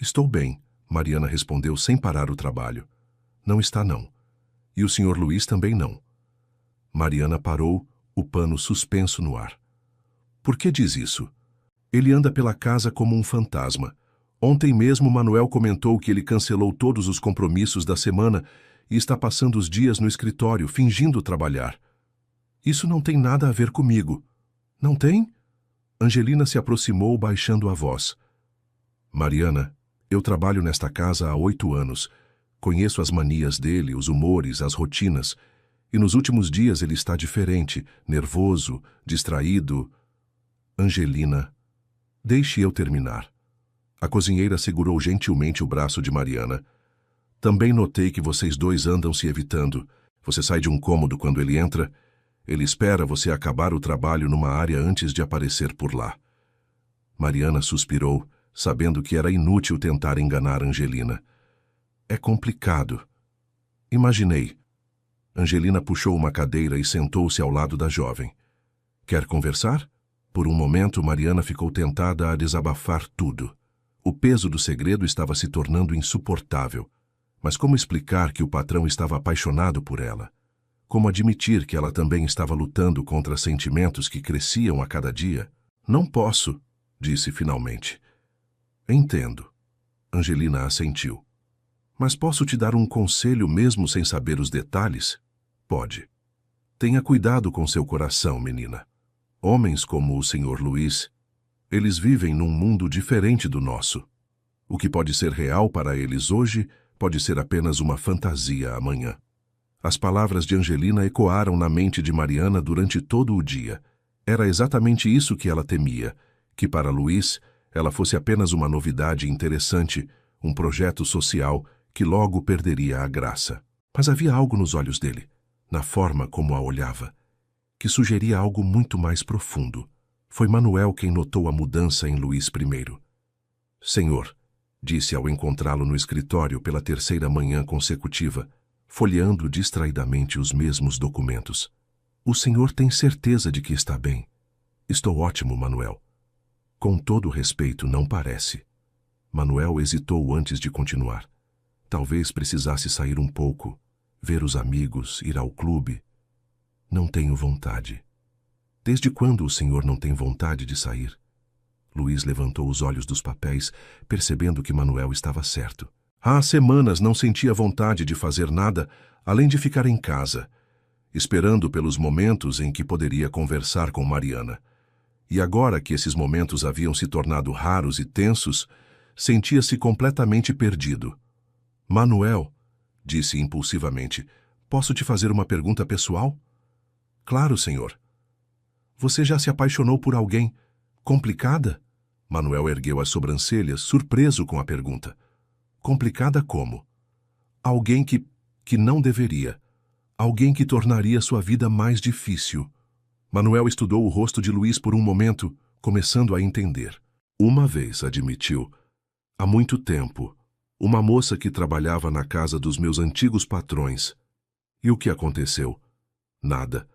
Estou bem, Mariana respondeu sem parar o trabalho. Não está não. E o Sr. Luiz também não. Mariana parou, o pano suspenso no ar. Por que diz isso? Ele anda pela casa como um fantasma. Ontem mesmo Manuel comentou que ele cancelou todos os compromissos da semana e está passando os dias no escritório, fingindo trabalhar. Isso não tem nada a ver comigo. Não tem? Angelina se aproximou, baixando a voz. Mariana, eu trabalho nesta casa há 8 anos. Conheço as manias dele, os humores, as rotinas. E nos últimos dias ele está diferente, nervoso, distraído. Angelina, deixe eu terminar. A cozinheira segurou gentilmente o braço de Mariana. Também notei que vocês dois andam se evitando. Você sai de um cômodo quando ele entra. Ele espera você acabar o trabalho numa área antes de aparecer por lá. Mariana suspirou, sabendo que era inútil tentar enganar Angelina. É complicado. Imaginei. Angelina puxou uma cadeira e sentou-se ao lado da jovem. Quer conversar? Por um momento, Mariana ficou tentada a desabafar tudo. O peso do segredo estava se tornando insuportável. Mas como explicar que o patrão estava apaixonado por ela? Como admitir que ela também estava lutando contra sentimentos que cresciam a cada dia? Não posso, disse finalmente. Entendo. Angelina assentiu. Mas posso te dar um conselho mesmo sem saber os detalhes? Pode. Tenha cuidado com seu coração, menina. Homens como o Sr. Luiz, eles vivem num mundo diferente do nosso. O que pode ser real para eles hoje pode ser apenas uma fantasia amanhã. As palavras de Angelina ecoaram na mente de Mariana durante todo o dia. Era exatamente isso que ela temia, que para Luiz ela fosse apenas uma novidade interessante, um projeto social que logo perderia a graça. Mas havia algo nos olhos dele, na forma como a olhava, que sugeria algo muito mais profundo. Foi Manuel quem notou a mudança em Luiz primeiro. Senhor, disse ao encontrá-lo no escritório pela 3ª manhã consecutiva, folheando distraidamente os mesmos documentos. O senhor tem certeza de que está bem? Estou ótimo, Manuel. Com todo respeito, não parece. Manuel hesitou antes de continuar. Talvez precisasse sair um pouco, ver os amigos, ir ao clube. Não tenho vontade. Desde quando o senhor não tem vontade de sair? Luiz levantou os olhos dos papéis, percebendo que Manuel estava certo. Há semanas não sentia vontade de fazer nada, além de ficar em casa. esperando pelos momentos em que poderia conversar com Mariana. E agora que esses momentos haviam se tornado raros e tensos, sentia-se completamente perdido. Manuel, disse impulsivamente, posso te fazer uma pergunta pessoal? Claro, senhor. Você já se apaixonou por alguém complicada? Manuel ergueu as sobrancelhas, surpreso com a pergunta. Complicada como? Alguém que não deveria. Alguém que tornaria sua vida mais difícil. Manuel estudou o rosto de Luiz por um momento, começando a entender. Uma vez, admitiu, há muito tempo, uma moça que trabalhava na casa dos meus antigos patrões. E o que aconteceu? Nada.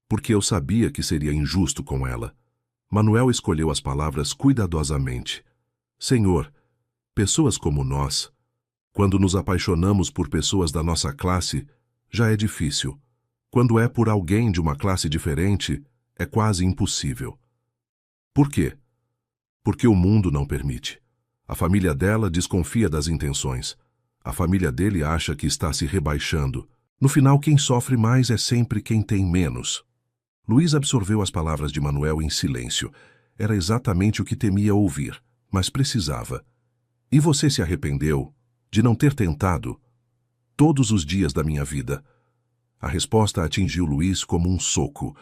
Porque eu sabia que seria injusto com ela. Manuel escolheu as palavras cuidadosamente. Senhor, pessoas como nós, quando nos apaixonamos por pessoas da nossa classe, já é difícil. Quando é por alguém de uma classe diferente, é quase impossível. Por quê? Porque o mundo não permite. A família dela desconfia das intenções. A família dele acha que está se rebaixando. No final, quem sofre mais é sempre quem tem menos. Luiz absorveu as palavras de Manuel em silêncio. Era exatamente o que temia ouvir, mas precisava. E você se arrependeu de não ter tentado? Todos os dias da minha vida. A resposta atingiu Luiz como um soco.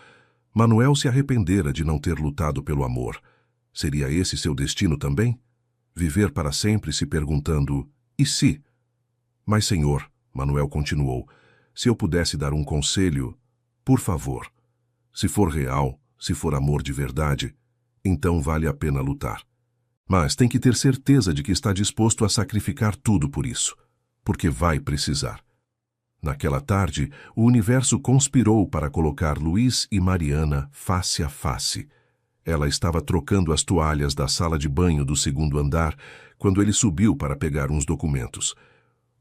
Manuel se arrependera de não ter lutado pelo amor. Seria esse seu destino também? Viver para sempre se perguntando, e se? Mas, senhor, Manuel continuou, se eu pudesse dar um conselho, por favor. Se for real, se for amor de verdade, então vale a pena lutar. Mas tem que ter certeza de que está disposto a sacrificar tudo por isso, porque vai precisar. Naquela tarde, o universo conspirou para colocar Luiz e Mariana face a face. Ela estava trocando as toalhas da sala de banho do segundo andar quando ele subiu para pegar uns documentos.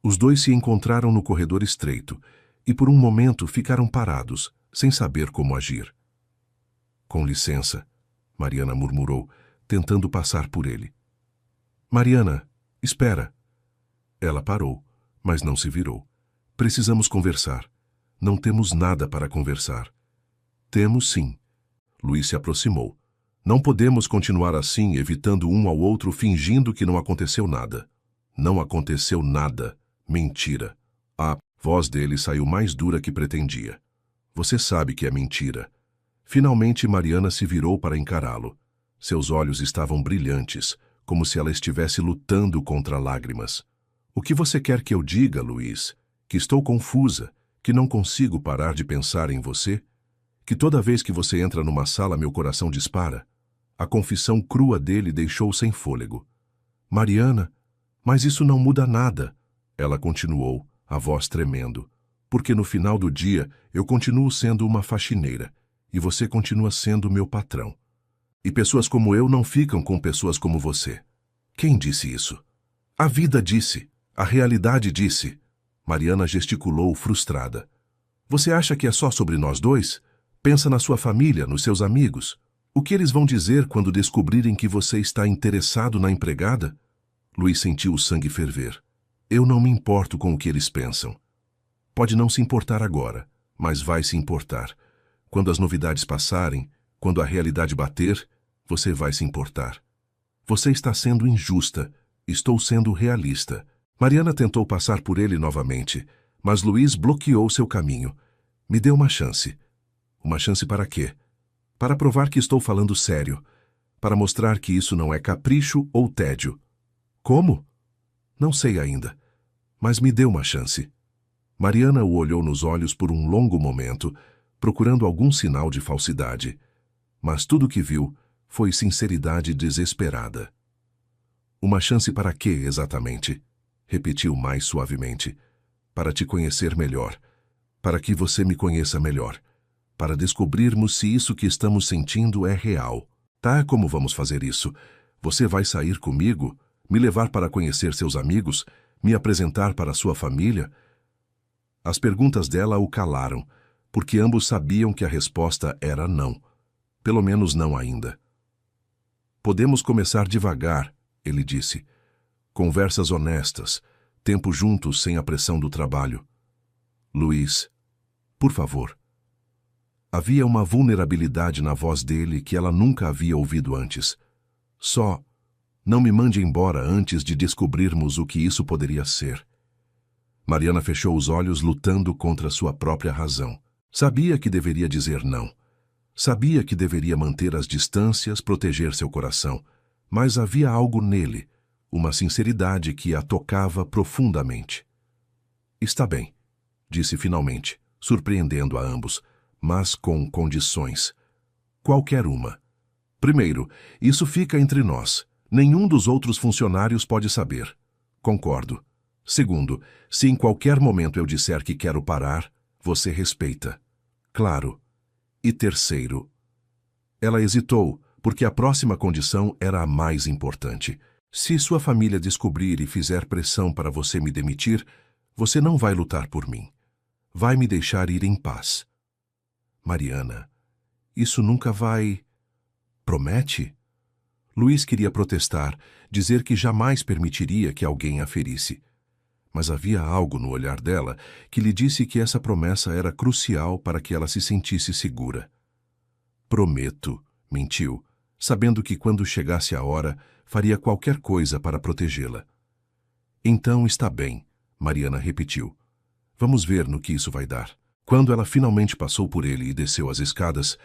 Os dois se encontraram no corredor estreito e por um momento ficaram parados, sem saber como agir. Com licença, Mariana murmurou, tentando passar por ele. Mariana, espera. Ela parou, mas não se virou. Precisamos conversar. Não temos nada para conversar. Temos sim. Luiz se aproximou. Não podemos continuar assim, evitando um ao outro, fingindo que não aconteceu nada. Não aconteceu nada. Mentira. A voz dele saiu mais dura que pretendia. Você sabe que é mentira. Finalmente Mariana se virou para encará-lo. Seus olhos estavam brilhantes, como se ela estivesse lutando contra lágrimas. O que você quer que eu diga, Luiz? Que estou confusa, que não consigo parar de pensar em você? Que toda vez que você entra numa sala meu coração dispara? A confissão crua dele deixou sem fôlego. Mariana, mas isso não muda nada. Ela continuou, a voz tremendo. Porque no final do dia eu continuo sendo uma faxineira e você continua sendo meu patrão. E pessoas como eu não ficam com pessoas como você. Quem disse isso? A vida disse. A realidade disse. Mariana gesticulou frustrada. Você acha que é só sobre nós dois? Pensa na sua família, nos seus amigos. O que eles vão dizer quando descobrirem que você está interessado na empregada? Luiz sentiu o sangue ferver. Eu não me importo com o que eles pensam. Pode não se importar agora, mas vai se importar. Quando as novidades passarem, quando a realidade bater, você vai se importar. Você está sendo injusta. Estou sendo realista. Mariana tentou passar por ele novamente, mas Luiz bloqueou seu caminho. Me dê uma chance. Uma chance para quê? Para provar que estou falando sério. Para mostrar que isso não é capricho ou tédio. Como? Não sei ainda. Mas me dê uma chance. Mariana o olhou nos olhos por um longo momento, procurando algum sinal de falsidade. Mas tudo o que viu foi sinceridade desesperada. Uma chance para quê, exatamente? Repetiu mais suavemente. Para te conhecer melhor. Para que você me conheça melhor. Para descobrirmos se isso que estamos sentindo é real. Tá, como vamos fazer isso? Você vai sair comigo? Me levar para conhecer seus amigos? Me apresentar para sua família? As perguntas dela o calaram, porque ambos sabiam que a resposta era não. Pelo menos não ainda. Podemos começar devagar, ele disse. Conversas honestas, tempo juntos sem a pressão do trabalho. Luiz, por favor, Havia uma vulnerabilidade na voz dele que ela nunca havia ouvido antes. Só, não me mande embora antes de descobrirmos o que isso poderia ser. Mariana fechou os olhos lutando contra sua própria razão. Sabia que deveria dizer não. Sabia que deveria manter as distâncias, proteger seu coração. Mas havia algo nele, uma sinceridade que a tocava profundamente. Está bem, disse finalmente, surpreendendo a ambos, mas com condições. Qualquer uma. Primeiro, isso fica entre nós. Nenhum dos outros funcionários pode saber. Concordo. Segundo, se em qualquer momento eu disser que quero parar, você respeita. Claro. E terceiro. Ela hesitou, porque a próxima condição era a mais importante. Se sua família descobrir e fizer pressão para você me demitir, você não vai lutar por mim. Vai me deixar ir em paz. Mariana, isso nunca vai... Promete? Luiz queria protestar, dizer que jamais permitiria que alguém a ferisse. Mas havia algo no olhar dela que lhe disse que essa promessa era crucial para que ela se sentisse segura. Prometo, mentiu, sabendo que quando chegasse a hora, faria qualquer coisa para protegê-la. Então está bem, Mariana repetiu. Vamos ver no que isso vai dar. Quando ela finalmente passou por ele e desceu as escadas,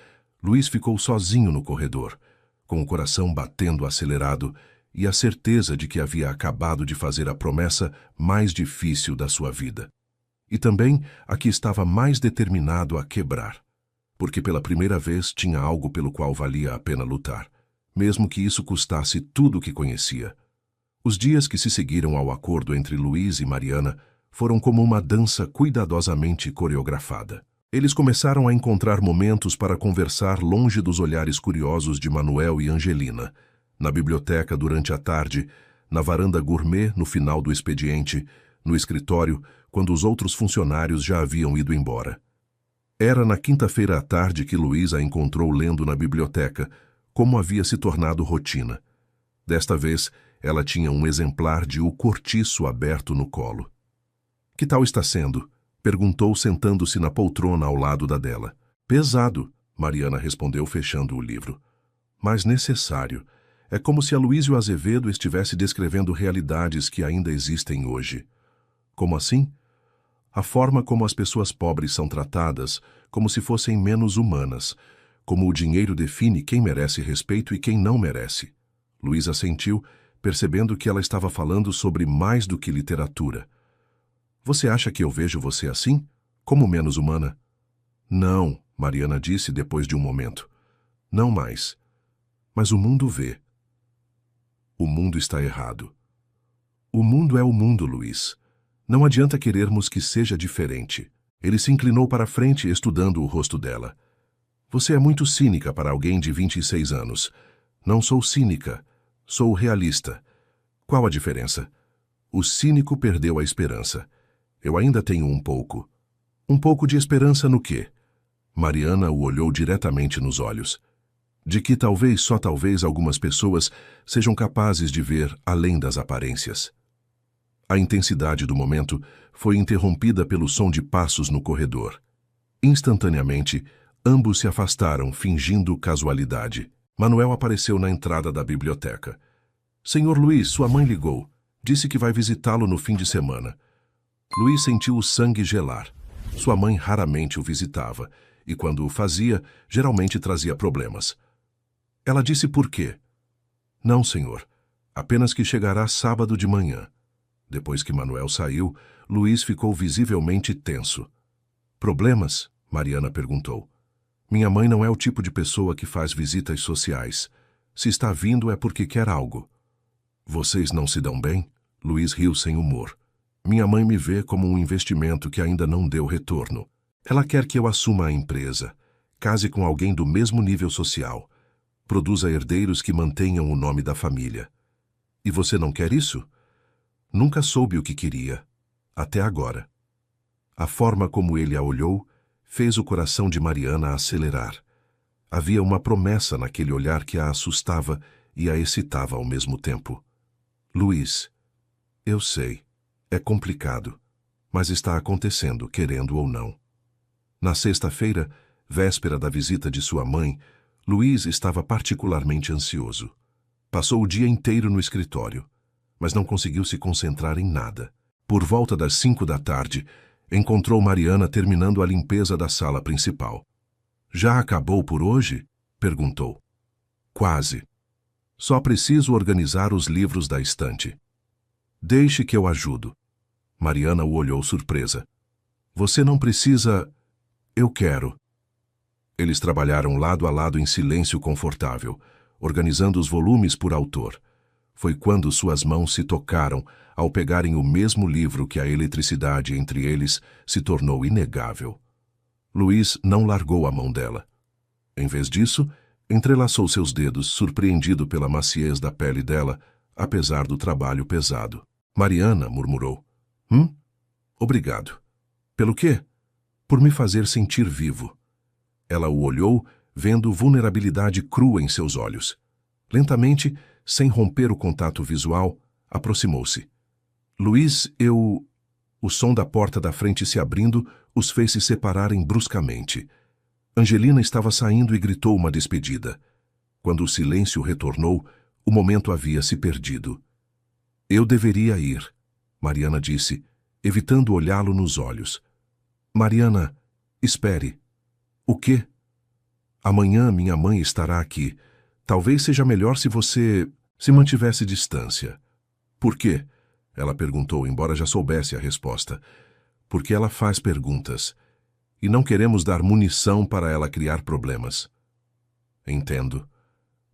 Luiz ficou sozinho no corredor, com o coração batendo acelerado e a certeza de que havia acabado de fazer a promessa mais difícil da sua vida. E também a que estava mais determinado a quebrar, porque pela primeira vez tinha algo pelo qual valia a pena lutar, mesmo que isso custasse tudo o que conhecia. Os dias que se seguiram ao acordo entre Luiz e Mariana foram como uma dança cuidadosamente coreografada. Eles começaram a encontrar momentos para conversar longe dos olhares curiosos de Manuel e Angelina, na biblioteca durante a tarde, na varanda gourmet no final do expediente, no escritório, quando os outros funcionários já haviam ido embora. Era na quinta-feira à tarde que Luiz a encontrou lendo na biblioteca, como havia se tornado rotina. Desta vez, ela tinha um exemplar de O Cortiço aberto no colo. Que tal está sendo? Perguntou sentando-se na poltrona ao lado da dela. Pesado, Mariana respondeu fechando o livro. Mas necessário. É como se Aloísio Azevedo estivesse descrevendo realidades que ainda existem hoje. Como assim? A forma como as pessoas pobres são tratadas, como se fossem menos humanas, como o dinheiro define quem merece respeito e quem não merece. Luiz assentiu, percebendo que ela estava falando sobre mais do que literatura. Você acha que eu vejo você assim? Como menos humana? Não, Mariana disse depois de um momento. Não mais. Mas o mundo vê. O mundo está errado. O mundo é o mundo, Luiz. Não adianta querermos que seja diferente. Ele se inclinou para a frente, estudando o rosto dela. Você é muito cínica para alguém de 26 anos. Não sou cínica. Sou realista. Qual a diferença? O cínico perdeu a esperança. Eu ainda tenho um pouco. Um pouco de esperança no quê? Mariana o olhou diretamente nos olhos. De que talvez, só talvez, algumas pessoas sejam capazes de ver além das aparências. A intensidade do momento foi interrompida pelo som de passos no corredor. Instantaneamente, ambos se afastaram, fingindo casualidade. Manuel apareceu na entrada da biblioteca. Senhor Luiz, sua mãe ligou. Disse que vai visitá-lo no fim de semana. Luiz sentiu o sangue gelar. Sua mãe raramente o visitava, e quando o fazia, geralmente trazia problemas. Ela disse por quê? Não, senhor. Apenas que chegará sábado de manhã. Depois que Manuel saiu, Luiz ficou visivelmente tenso. Problemas? Mariana perguntou. Minha mãe não é o tipo de pessoa que faz visitas sociais. Se está vindo é porque quer algo. Vocês não se dão bem? Luiz riu sem humor. Minha mãe me vê como um investimento que ainda não deu retorno. Ela quer que eu assuma a empresa, case com alguém do mesmo nível social, produza herdeiros que mantenham o nome da família. E você não quer isso? Nunca soube o que queria, até agora. A forma como ele a olhou fez o coração de Mariana acelerar. Havia uma promessa naquele olhar que a assustava e a excitava ao mesmo tempo. Luiz, eu sei. É complicado, mas está acontecendo, querendo ou não. Na sexta-feira, Véspera da visita de sua mãe, Luiz estava particularmente ansioso. Passou o dia inteiro no escritório, mas não conseguiu se concentrar em nada. Por volta das 5 da tarde, encontrou Mariana terminando a limpeza da sala principal. "Já acabou por hoje?" perguntou. "Quase. Só preciso organizar os livros da estante." "Deixe que eu ajudo." Mariana o olhou surpresa. "Você não precisa... Eu quero." Eles trabalharam lado a lado em silêncio confortável, organizando os volumes por autor. Foi quando suas mãos se tocaram ao pegarem o mesmo livro que a eletricidade entre eles se tornou inegável. Luiz não largou a mão dela. Em vez disso, entrelaçou seus dedos, surpreendido pela maciez da pele dela, apesar do trabalho pesado. "Mariana", murmurou. Obrigado." "Pelo quê?" "Por me fazer sentir vivo." Ela o olhou, vendo vulnerabilidade crua em seus olhos. Lentamente, sem romper o contato visual, aproximou-se. "Luiz, eu..." O som da porta da frente se abrindo os fez se separarem bruscamente. Angelina estava saindo e gritou uma despedida. Quando o silêncio retornou, o momento havia se perdido. "Eu deveria ir", Mariana disse, evitando olhá-lo nos olhos. "Mariana, espere." "O quê?" "Amanhã minha mãe estará aqui. Talvez seja melhor se você se mantivesse distância." "Por quê?" ela perguntou, embora já soubesse a resposta. "Porque ela faz perguntas. E não queremos dar munição para ela criar problemas." "Entendo."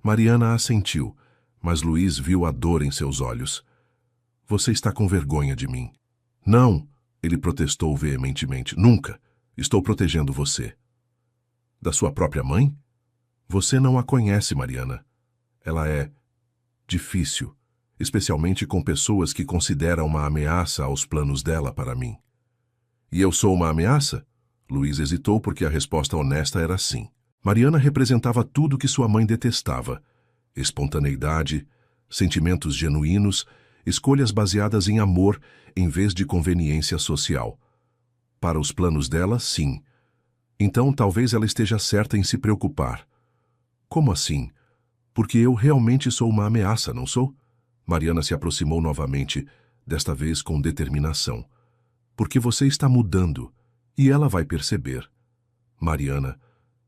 Mariana assentiu, mas Luiz viu a dor em seus olhos. "Você está com vergonha de mim." "Não!" ele protestou veementemente. "Nunca! Estou protegendo você." "Da sua própria mãe?" "Você não a conhece, Mariana. Ela é difícil, especialmente com pessoas que consideram uma ameaça aos planos dela para mim." "E eu sou uma ameaça?" Luiz hesitou porque a resposta honesta era sim. Mariana representava tudo que sua mãe detestava: espontaneidade, sentimentos genuínos, escolhas baseadas em amor em vez de conveniência social. Para os planos dela, sim. Então talvez ela esteja certa em se preocupar. "Como assim? Porque eu realmente sou uma ameaça, não sou?" Mariana se aproximou novamente, desta vez com determinação. "Porque você está mudando, e ela vai perceber." "Mariana,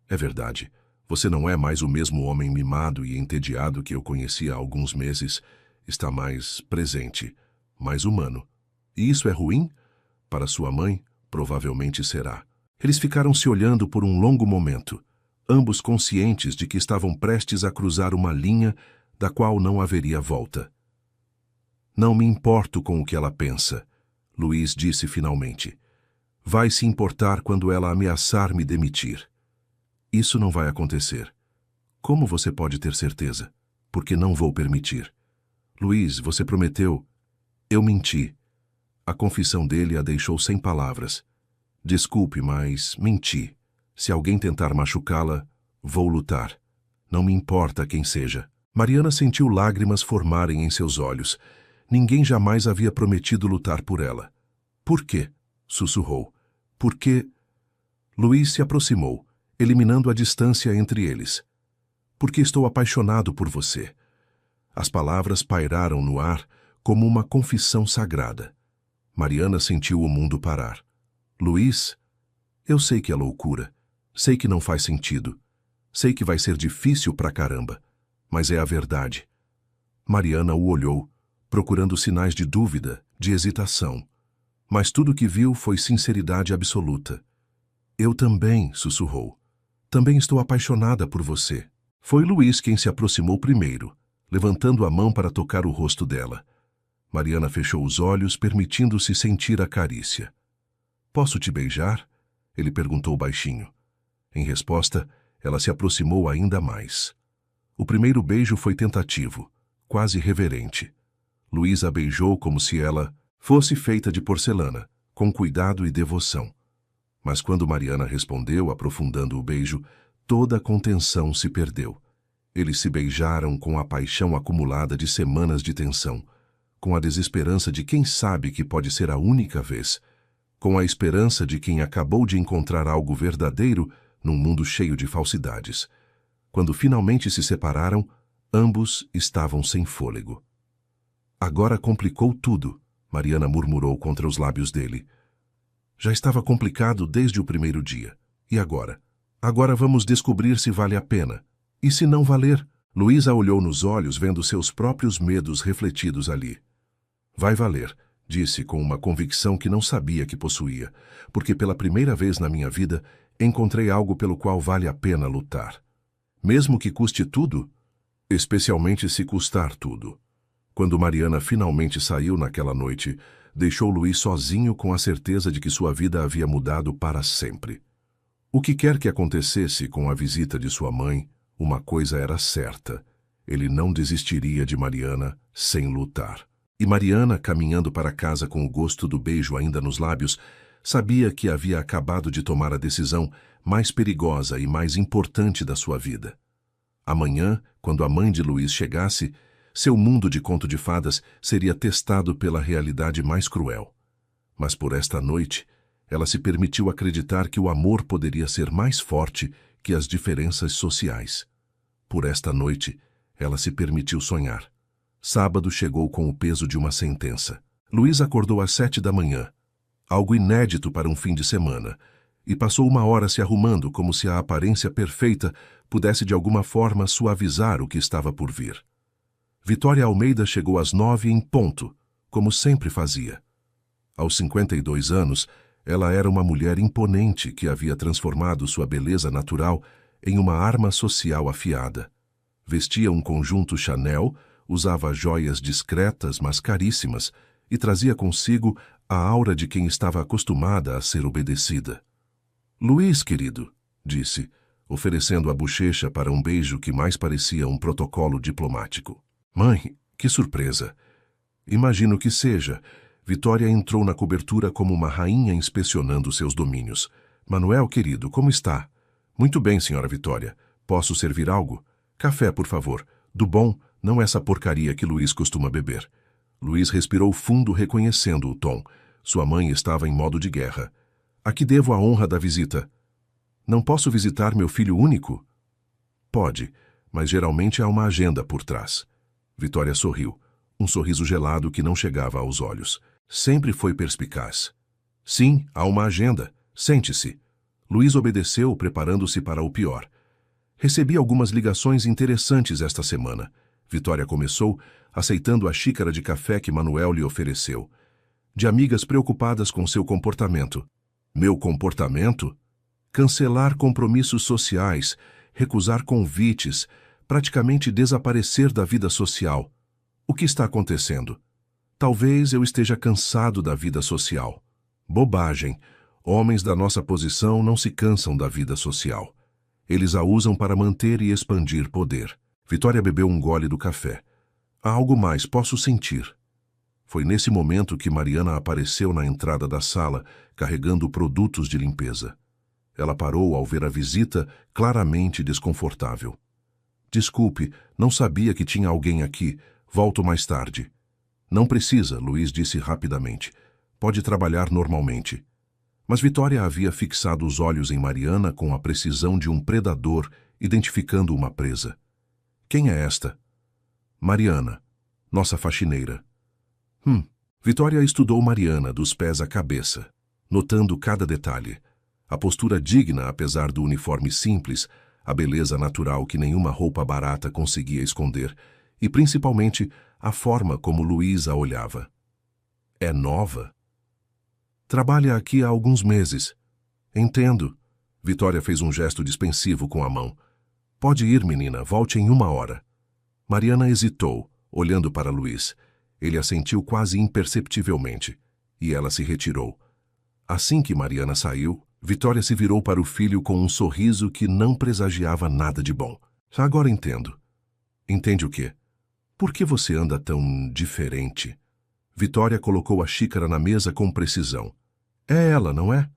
é verdade. Você não é mais o mesmo homem mimado e entediado que eu conhecia há alguns meses. Está mais presente, mais humano. E isso é ruim? Para sua mãe, provavelmente será." Eles ficaram se olhando por um longo momento, ambos conscientes de que estavam prestes a cruzar uma linha da qual não haveria volta. "Não me importo com o que ela pensa", Luiz disse finalmente. "Vai se importar quando ela ameaçar me demitir." "Isso não vai acontecer." "Como você pode ter certeza?" "Porque não vou permitir." "Luiz, você prometeu..." "Eu menti." A confissão dele a deixou sem palavras. "Desculpe, mas menti. Se alguém tentar machucá-la, vou lutar. Não me importa quem seja." Mariana sentiu lágrimas formarem em seus olhos. Ninguém jamais havia prometido lutar por ela. "Por quê?" sussurrou. "Porque..." Luiz se aproximou, eliminando a distância entre eles. "Porque estou apaixonado por você." As palavras pairaram no ar como uma confissão sagrada. Mariana sentiu o mundo parar. "Luiz, eu sei que é loucura. Sei que não faz sentido. Sei que vai ser difícil pra caramba. Mas é a verdade." Mariana o olhou, procurando sinais de dúvida, de hesitação. Mas tudo que viu foi sinceridade absoluta. "Eu também", sussurrou. "Também estou apaixonada por você." Foi Luiz quem se aproximou primeiro, levantando a mão para tocar o rosto dela. Mariana fechou os olhos, permitindo-se sentir a carícia. "Posso te beijar?" ele perguntou baixinho. Em resposta, ela se aproximou ainda mais. O primeiro beijo foi tentativo, quase reverente. Luiz a beijou como se ela fosse feita de porcelana, com cuidado e devoção. Mas quando Mariana respondeu, aprofundando o beijo, toda a contenção se perdeu. Eles se beijaram com a paixão acumulada de semanas de tensão, com a desesperança de quem sabe que pode ser a única vez, com a esperança de quem acabou de encontrar algo verdadeiro num mundo cheio de falsidades. Quando finalmente se separaram, ambos estavam sem fôlego. Agora complicou tudo, Mariana murmurou contra os lábios dele. Já estava complicado desde o primeiro dia. E agora? Agora vamos descobrir se vale a pena. E se não valer? Luísa olhou nos olhos, vendo seus próprios medos refletidos ali. Vai valer, disse com uma convicção que não sabia que possuía, porque pela primeira vez na minha vida encontrei algo pelo qual vale a pena lutar. Mesmo que custe tudo? Especialmente se custar tudo. Quando Mariana finalmente saiu naquela noite, deixou Luís sozinho com a certeza de que sua vida havia mudado para sempre. O que quer que acontecesse com a visita de sua mãe, uma coisa era certa: ele não desistiria de Mariana sem lutar. E Mariana, caminhando para casa com o gosto do beijo ainda nos lábios, sabia que havia acabado de tomar a decisão mais perigosa e mais importante da sua vida. Amanhã, quando a mãe de Luís chegasse, seu mundo de conto de fadas seria testado pela realidade mais cruel. Mas por esta noite, ela se permitiu acreditar que o amor poderia ser mais forte que as diferenças sociais. Por esta noite, ela se permitiu sonhar. Sábado chegou com o peso de uma sentença. Luís acordou às 7 da manhã, algo inédito para um fim de semana, e passou uma hora se arrumando como se a aparência perfeita pudesse de alguma forma suavizar o que estava por vir. Vitória Almeida chegou às 9 em ponto, como sempre fazia. Aos 52 anos, ela era uma mulher imponente que havia transformado sua beleza natural em uma arma social afiada. Vestia um conjunto Chanel, usava joias discretas, mas caríssimas, e trazia consigo a aura de quem estava acostumada a ser obedecida. Luís, querido, disse, oferecendo a bochecha para um beijo que mais parecia um protocolo diplomático. Mãe, que surpresa! Imagino que seja. Vitória entrou na cobertura como uma rainha inspecionando seus domínios. Manuel, querido, como está? Muito bem, senhora Vitória. Posso servir algo? Café, por favor. Do bom, não essa porcaria que Luís costuma beber. Luís respirou fundo, reconhecendo o tom. Sua mãe estava em modo de guerra. A que devo a honra da visita? Não posso visitar meu filho único? Pode, mas geralmente há uma agenda por trás. Vitória sorriu, um sorriso gelado que não chegava aos olhos. Sempre foi perspicaz. Sim, há uma agenda. Sente-se. Luís obedeceu, preparando-se para o pior. Recebi algumas ligações interessantes esta semana. Vitória começou, aceitando a xícara de café que Manuel lhe ofereceu. De amigas preocupadas com seu comportamento. Meu comportamento? Cancelar compromissos sociais, recusar convites, praticamente desaparecer da vida social. O que está acontecendo? Talvez eu esteja cansado da vida social. Bobagem. Homens da nossa posição não se cansam da vida social. Eles a usam para manter e expandir poder. Vitória bebeu um gole do café. Há algo mais, posso sentir. Foi nesse momento que Mariana apareceu na entrada da sala, carregando produtos de limpeza. Ela parou ao ver a visita, claramente desconfortável. Desculpe, não sabia que tinha alguém aqui. Volto mais tarde. Não precisa, Luís disse rapidamente. Pode trabalhar normalmente. Mas Vitória havia fixado os olhos em Mariana com a precisão de um predador, identificando uma presa. Quem é esta? Mariana, nossa faxineira. Vitória estudou Mariana dos pés à cabeça, notando cada detalhe. A postura digna, apesar do uniforme simples, a beleza natural que nenhuma roupa barata conseguia esconder, e principalmente a forma como Luís a olhava. É nova? Trabalha aqui há alguns meses. Entendo. Vitória fez um gesto dispensivo com a mão. Pode ir, menina, volte em 1 hora. Mariana hesitou, olhando para Luís. Ele assentiu quase imperceptivelmente, e ela se retirou. Assim que Mariana saiu, Vitória se virou para o filho com um sorriso que não presagiava nada de bom. Agora entendo. Entende o quê? Por que você anda tão diferente? Vitória colocou a xícara na mesa com precisão. É ela, não é?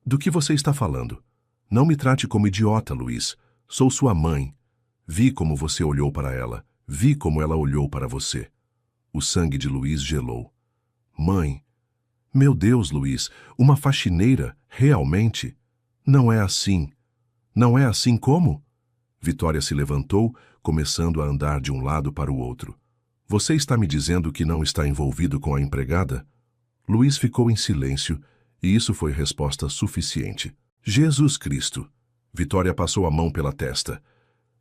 Do que você está falando? Não me trate como idiota, Luís. Sou sua mãe. Vi como você olhou para ela. Vi como ela olhou para você. O sangue de Luís gelou. Mãe. Meu Deus, Luís, uma faxineira, realmente? Não é assim. Não é assim como? Vitória se levantou, começando a andar de um lado para o outro. Você está me dizendo que não está envolvido com a empregada? Luiz ficou em silêncio, e isso foi resposta suficiente. Jesus Cristo! Vitória passou a mão pela testa.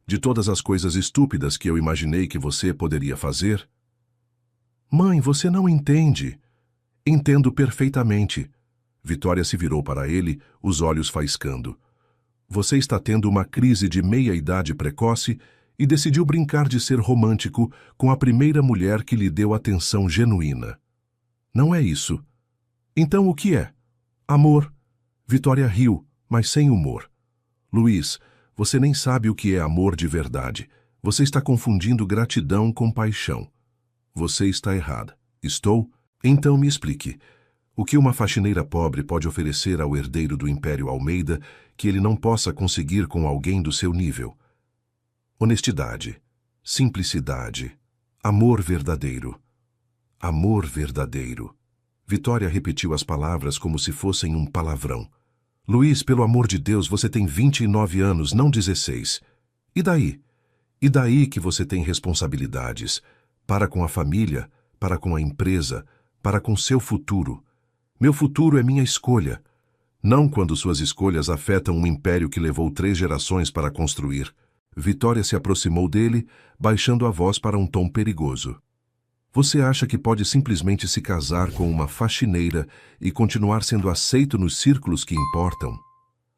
De todas as coisas estúpidas que eu imaginei que você poderia fazer... Mãe, você não entende. Entendo perfeitamente. Vitória se virou para ele, os olhos faiscando. Você está tendo uma crise de meia-idade precoce e decidiu brincar de ser romântico com a primeira mulher que lhe deu atenção genuína. Não é isso. Então o que é? Amor. Vitória riu, mas sem humor. Luiz, você nem sabe o que é amor de verdade. Você está confundindo gratidão com paixão. Você está errada. Estou? Então me explique. O que uma faxineira pobre pode oferecer ao herdeiro do Império Almeida que ele não possa conseguir com alguém do seu nível? Honestidade, simplicidade, amor verdadeiro. Amor verdadeiro. Vitória repetiu as palavras como se fossem um palavrão. Luiz, pelo amor de Deus, você tem 29 anos, não 16. E daí? E daí que você tem responsabilidades? Para com a família, para com a empresa, para com seu futuro. Meu futuro é minha escolha. Não quando suas escolhas afetam um império que levou 3 gerações para construir. Vitória se aproximou dele, baixando a voz para um tom perigoso. Você acha que pode simplesmente se casar com uma faxineira e continuar sendo aceito nos círculos que importam?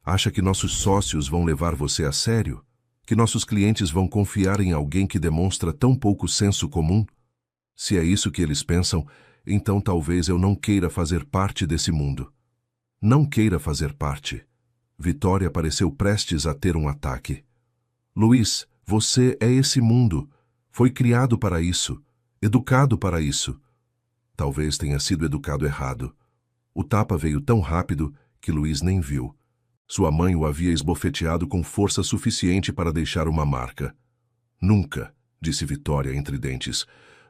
Acha que nossos sócios vão levar você a sério? Que nossos clientes vão confiar em alguém que demonstra tão pouco senso comum? Se é isso que eles pensam, então talvez eu não queira fazer parte desse mundo. Não queira fazer parte. Vitória pareceu prestes a ter um ataque. Luiz, você é esse mundo. Foi criado para isso. Educado para isso. Talvez tenha sido educado errado. O tapa veio tão rápido que Luiz nem viu. Sua mãe o havia esbofeteado com força suficiente para deixar uma marca. Nunca, disse Vitória entre dentes,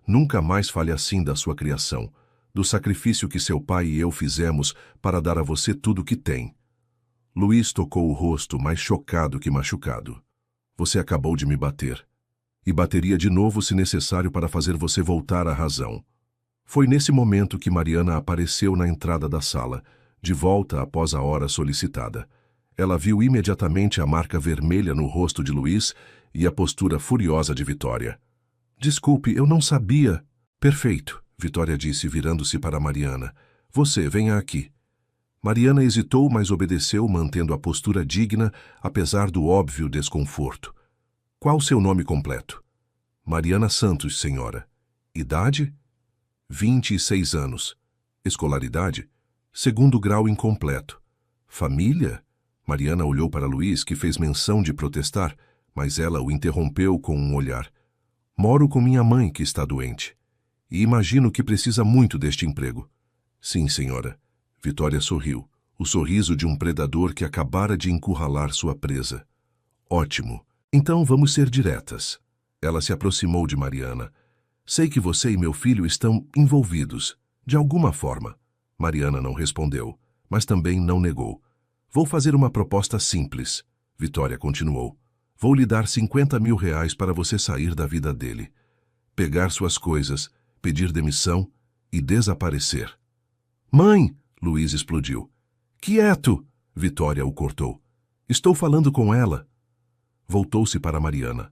nunca mais fale assim da sua criação, do sacrifício que seu pai e eu fizemos para dar a você tudo o que tem. Luiz tocou o rosto, mais chocado que machucado. Você acabou de me bater. E bateria de novo se necessário para fazer você voltar à razão. Foi nesse momento que Mariana apareceu na entrada da sala, de volta após a hora solicitada. Ela viu imediatamente a marca vermelha no rosto de Luiz e a postura furiosa de Vitória. Desculpe, eu não sabia. Perfeito, Vitória disse, virando-se para Mariana. Você, venha aqui. Mariana hesitou, mas obedeceu, mantendo a postura digna, apesar do óbvio desconforto. Qual seu nome completo? Mariana Santos, senhora. Idade? 26 anos. Escolaridade? 2º grau incompleto. Família? Mariana olhou para Luiz, que fez menção de protestar, mas ela o interrompeu com um olhar. Moro com minha mãe, que está doente. E imagino que precisa muito deste emprego. Sim, senhora. Vitória sorriu, o sorriso de um predador que acabara de encurralar sua presa. Ótimo. Então vamos ser diretas. Ela se aproximou de Mariana. Sei que você e meu filho estão envolvidos, de alguma forma. Mariana não respondeu, mas também não negou. Vou fazer uma proposta simples. Vitória continuou. Vou lhe dar 50 mil reais para você sair da vida dele. Pegar suas coisas, pedir demissão e desaparecer. Mãe! Luiz explodiu. Quieto! Vitória o cortou. Estou falando com ela. Voltou-se para Mariana.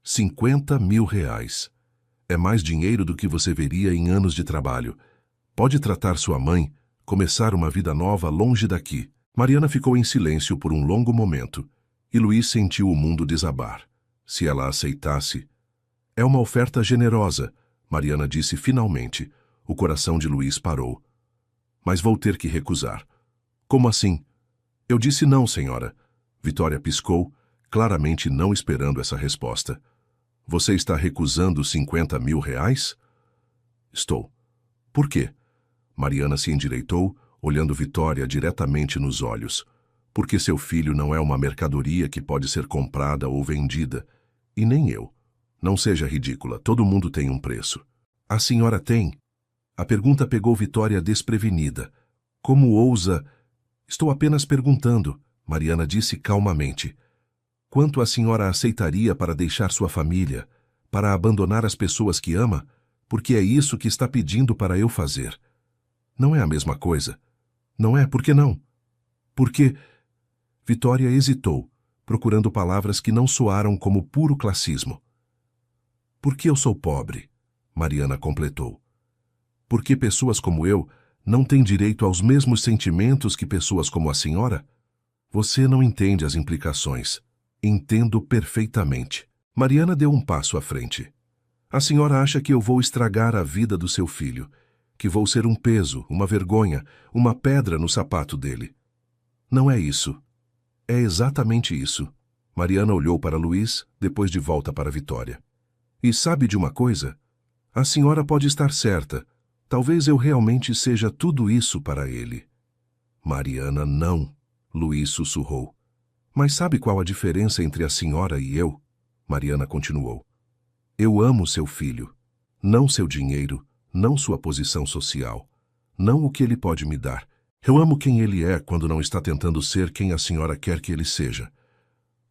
50 mil reais. É mais dinheiro do que você veria em anos de trabalho. Pode tratar sua mãe, começar uma vida nova longe daqui. Mariana ficou em silêncio por um longo momento, e Luiz sentiu o mundo desabar. Se ela aceitasse... É uma oferta generosa, Mariana disse finalmente. O coração de Luiz parou. Mas vou ter que recusar. Como assim? Eu disse não, senhora. Vitória piscou, claramente não esperando essa resposta. Você está recusando 50 mil reais? Estou. Por quê? Mariana se endireitou, olhando Vitória diretamente nos olhos. Porque seu filho não é uma mercadoria que pode ser comprada ou vendida. E nem eu. Não seja ridícula, todo mundo tem um preço. A senhora tem? A pergunta pegou Vitória desprevenida. Como ousa... Estou apenas perguntando, Mariana disse calmamente. quanto a senhora aceitaria para deixar sua família, para abandonar as pessoas que ama, porque é isso que está pedindo para eu fazer. Não é a mesma coisa. Não é? Por que não? Porque... Vitória hesitou, procurando palavras que não soaram como puro classismo. Porque eu sou pobre, Mariana completou. Porque pessoas como eu não têm direito aos mesmos sentimentos que pessoas como a senhora? Você não entende as implicações. Entendo perfeitamente. Mariana deu um passo à frente. A senhora acha que eu vou estragar a vida do seu filho, que vou ser um peso, uma vergonha, uma pedra no sapato dele. Não é isso. É exatamente isso. Mariana olhou para Luiz, depois de volta para Vitória. E sabe de uma coisa? A senhora pode estar certa. Talvez eu realmente seja tudo isso para ele. Mariana, não. Luiz sussurrou. Mas sabe qual a diferença entre a senhora e eu? Mariana continuou. Eu amo seu filho. Não seu dinheiro, não sua posição social. Não o que ele pode me dar. Eu amo quem ele é quando não está tentando ser quem a senhora quer que ele seja.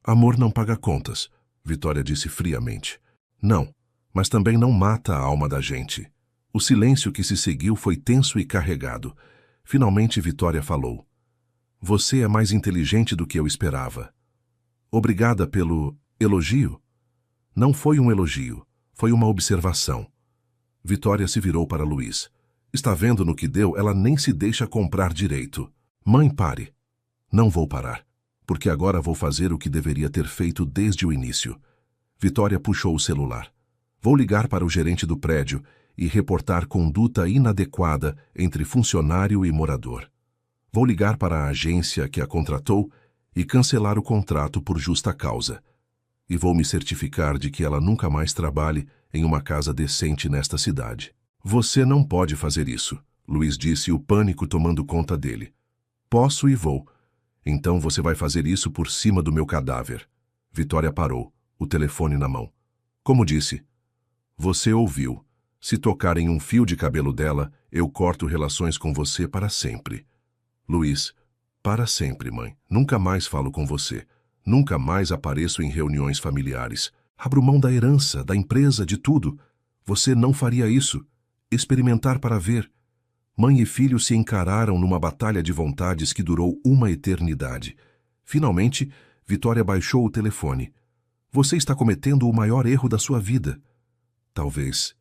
Amor não paga contas, Vitória disse friamente. Não, mas também não mata a alma da gente. O silêncio que se seguiu foi tenso e carregado. Finalmente Vitória falou. Você é mais inteligente do que eu esperava. Obrigada pelo elogio? Não foi um elogio, foi uma observação. Vitória se virou para Luiz. Está vendo no que deu? Ela nem se deixa comprar direito. Mãe, pare. Não vou parar, porque agora vou fazer o que deveria ter feito desde o início. Vitória puxou o celular. Vou ligar para o gerente do prédio e reportar conduta inadequada entre funcionário e morador. Vou ligar para a agência que a contratou e cancelar o contrato por justa causa. E vou me certificar de que ela nunca mais trabalhe em uma casa decente nesta cidade. Você não pode fazer isso, Luiz disse, o pânico tomando conta dele. Posso e vou. Então você vai fazer isso por cima do meu cadáver. Vitória parou, o telefone na mão. Como disse? Você ouviu. Se tocar em um fio de cabelo dela, eu corto relações com você para sempre. Luiz, para sempre, mãe. Nunca mais falo com você. Nunca mais apareço em reuniões familiares. Abro mão da herança, da empresa, de tudo. Você não faria isso. Experimentar para ver. Mãe e filho se encararam numa batalha de vontades que durou uma eternidade. Finalmente, Vitória baixou o telefone. Você está cometendo o maior erro da sua vida. Talvez,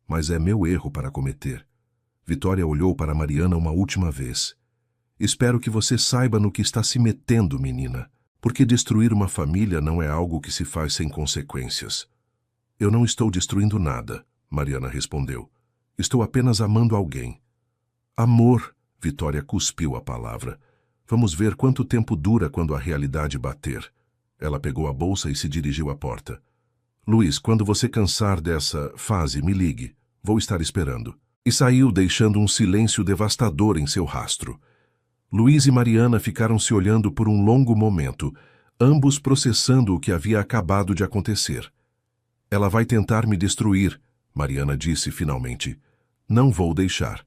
mas é meu erro para cometer. Vitória olhou para Mariana uma última vez. Espero que você saiba no que está se metendo, menina, porque destruir uma família não é algo que se faz sem consequências. Eu não estou destruindo nada, Mariana respondeu. Estou apenas amando alguém. Amor, Vitória cuspiu a palavra. Vamos ver quanto tempo dura quando a realidade bater. Ela pegou a bolsa e se dirigiu à porta. Luiz, quando você cansar dessa fase, me ligue. Vou estar esperando. E saiu, deixando um silêncio devastador em seu rastro. Luiz e Mariana ficaram se olhando por um longo momento, ambos processando o que havia acabado de acontecer. Ela vai tentar me destruir, Mariana disse finalmente. Não vou deixar.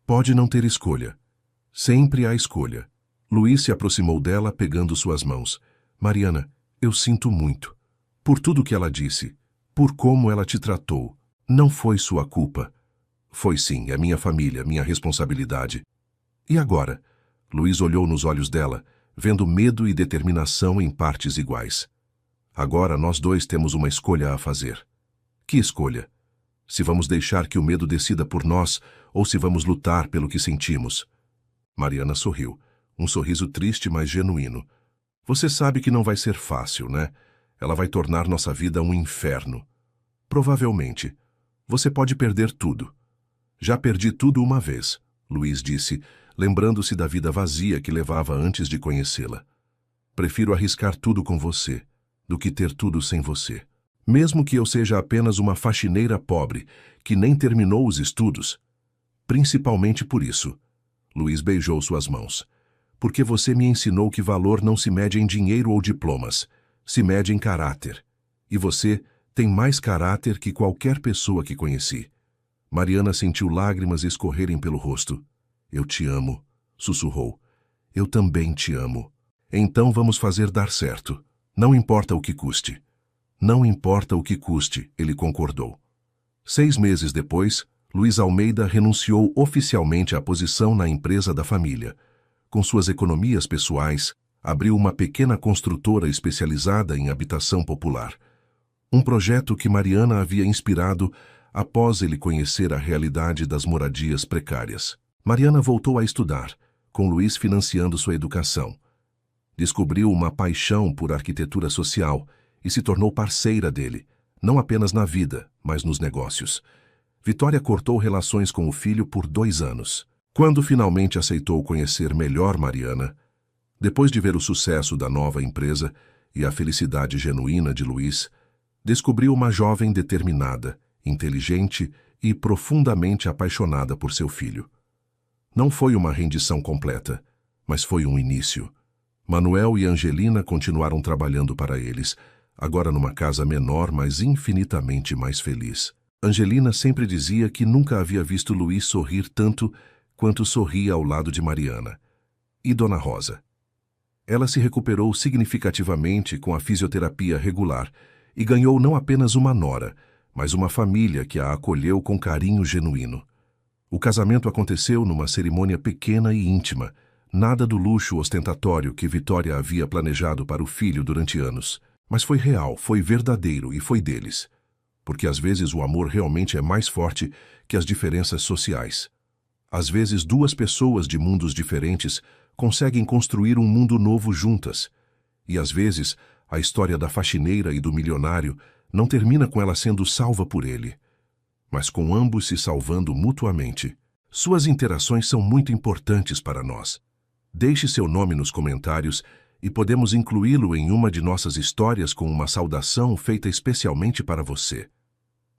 Pode não ter escolha. Sempre há escolha. Luiz se aproximou dela, pegando suas mãos. Mariana, eu sinto muito. Por tudo que ela disse. Por como ela te tratou. Não foi sua culpa. Foi sim, é minha família, minha responsabilidade. E agora? Luiz olhou nos olhos dela, vendo medo e determinação em partes iguais. Agora nós dois temos uma escolha a fazer. Que escolha? Se vamos deixar que o medo decida por nós ou se vamos lutar pelo que sentimos. Mariana sorriu, um sorriso triste, mas genuíno. Você sabe que não vai ser fácil, né? Ela vai tornar nossa vida um inferno. Provavelmente. Você pode perder tudo. Já perdi tudo uma vez, Luiz disse, lembrando-se da vida vazia que levava antes de conhecê-la. Prefiro arriscar tudo com você, do que ter tudo sem você. Mesmo que eu seja apenas uma faxineira pobre, que nem terminou os estudos. Principalmente por isso. Luiz beijou suas mãos. Porque você me ensinou que valor não se mede em dinheiro ou diplomas, se mede em caráter. E você tem mais caráter que qualquer pessoa que conheci. Mariana sentiu lágrimas escorrerem pelo rosto. Eu te amo, sussurrou. Eu também te amo. Então vamos fazer dar certo. Não importa o que custe. Não importa o que custe, ele concordou. 6 meses depois, Luiz Almeida renunciou oficialmente à posição na empresa da família. Com suas economias pessoais, abriu uma pequena construtora especializada em habitação popular. Um projeto que Mariana havia inspirado após ele conhecer a realidade das moradias precárias. Mariana voltou a estudar, com Luiz financiando sua educação. Descobriu uma paixão por arquitetura social e se tornou parceira dele, não apenas na vida, mas nos negócios. Vitória cortou relações com o filho por 2 anos. Quando finalmente aceitou conhecer melhor Mariana, depois de ver o sucesso da nova empresa e a felicidade genuína de Luiz, descobriu uma jovem determinada, inteligente e profundamente apaixonada por seu filho. Não foi uma rendição completa, mas foi um início. Manuel e Angelina continuaram trabalhando para eles, agora numa casa menor, mas infinitamente mais feliz. Angelina sempre dizia que nunca havia visto Luiz sorrir tanto quanto sorria ao lado de Mariana. E Dona Rosa? Ela se recuperou significativamente com a fisioterapia regular e ganhou não apenas uma nora, mas uma família que a acolheu com carinho genuíno. O casamento aconteceu numa cerimônia pequena e íntima, nada do luxo ostentatório que Vitória havia planejado para o filho durante anos. Mas foi real, foi verdadeiro e foi deles. Porque às vezes o amor realmente é mais forte que as diferenças sociais. Às vezes 2 pessoas de mundos diferentes conseguem construir um mundo novo juntas. E às vezes a história da faxineira e do milionário não termina com ela sendo salva por ele, mas com ambos se salvando mutuamente. Suas interações são muito importantes para nós. Deixe seu nome nos comentários e podemos incluí-lo em uma de nossas histórias com uma saudação feita especialmente para você.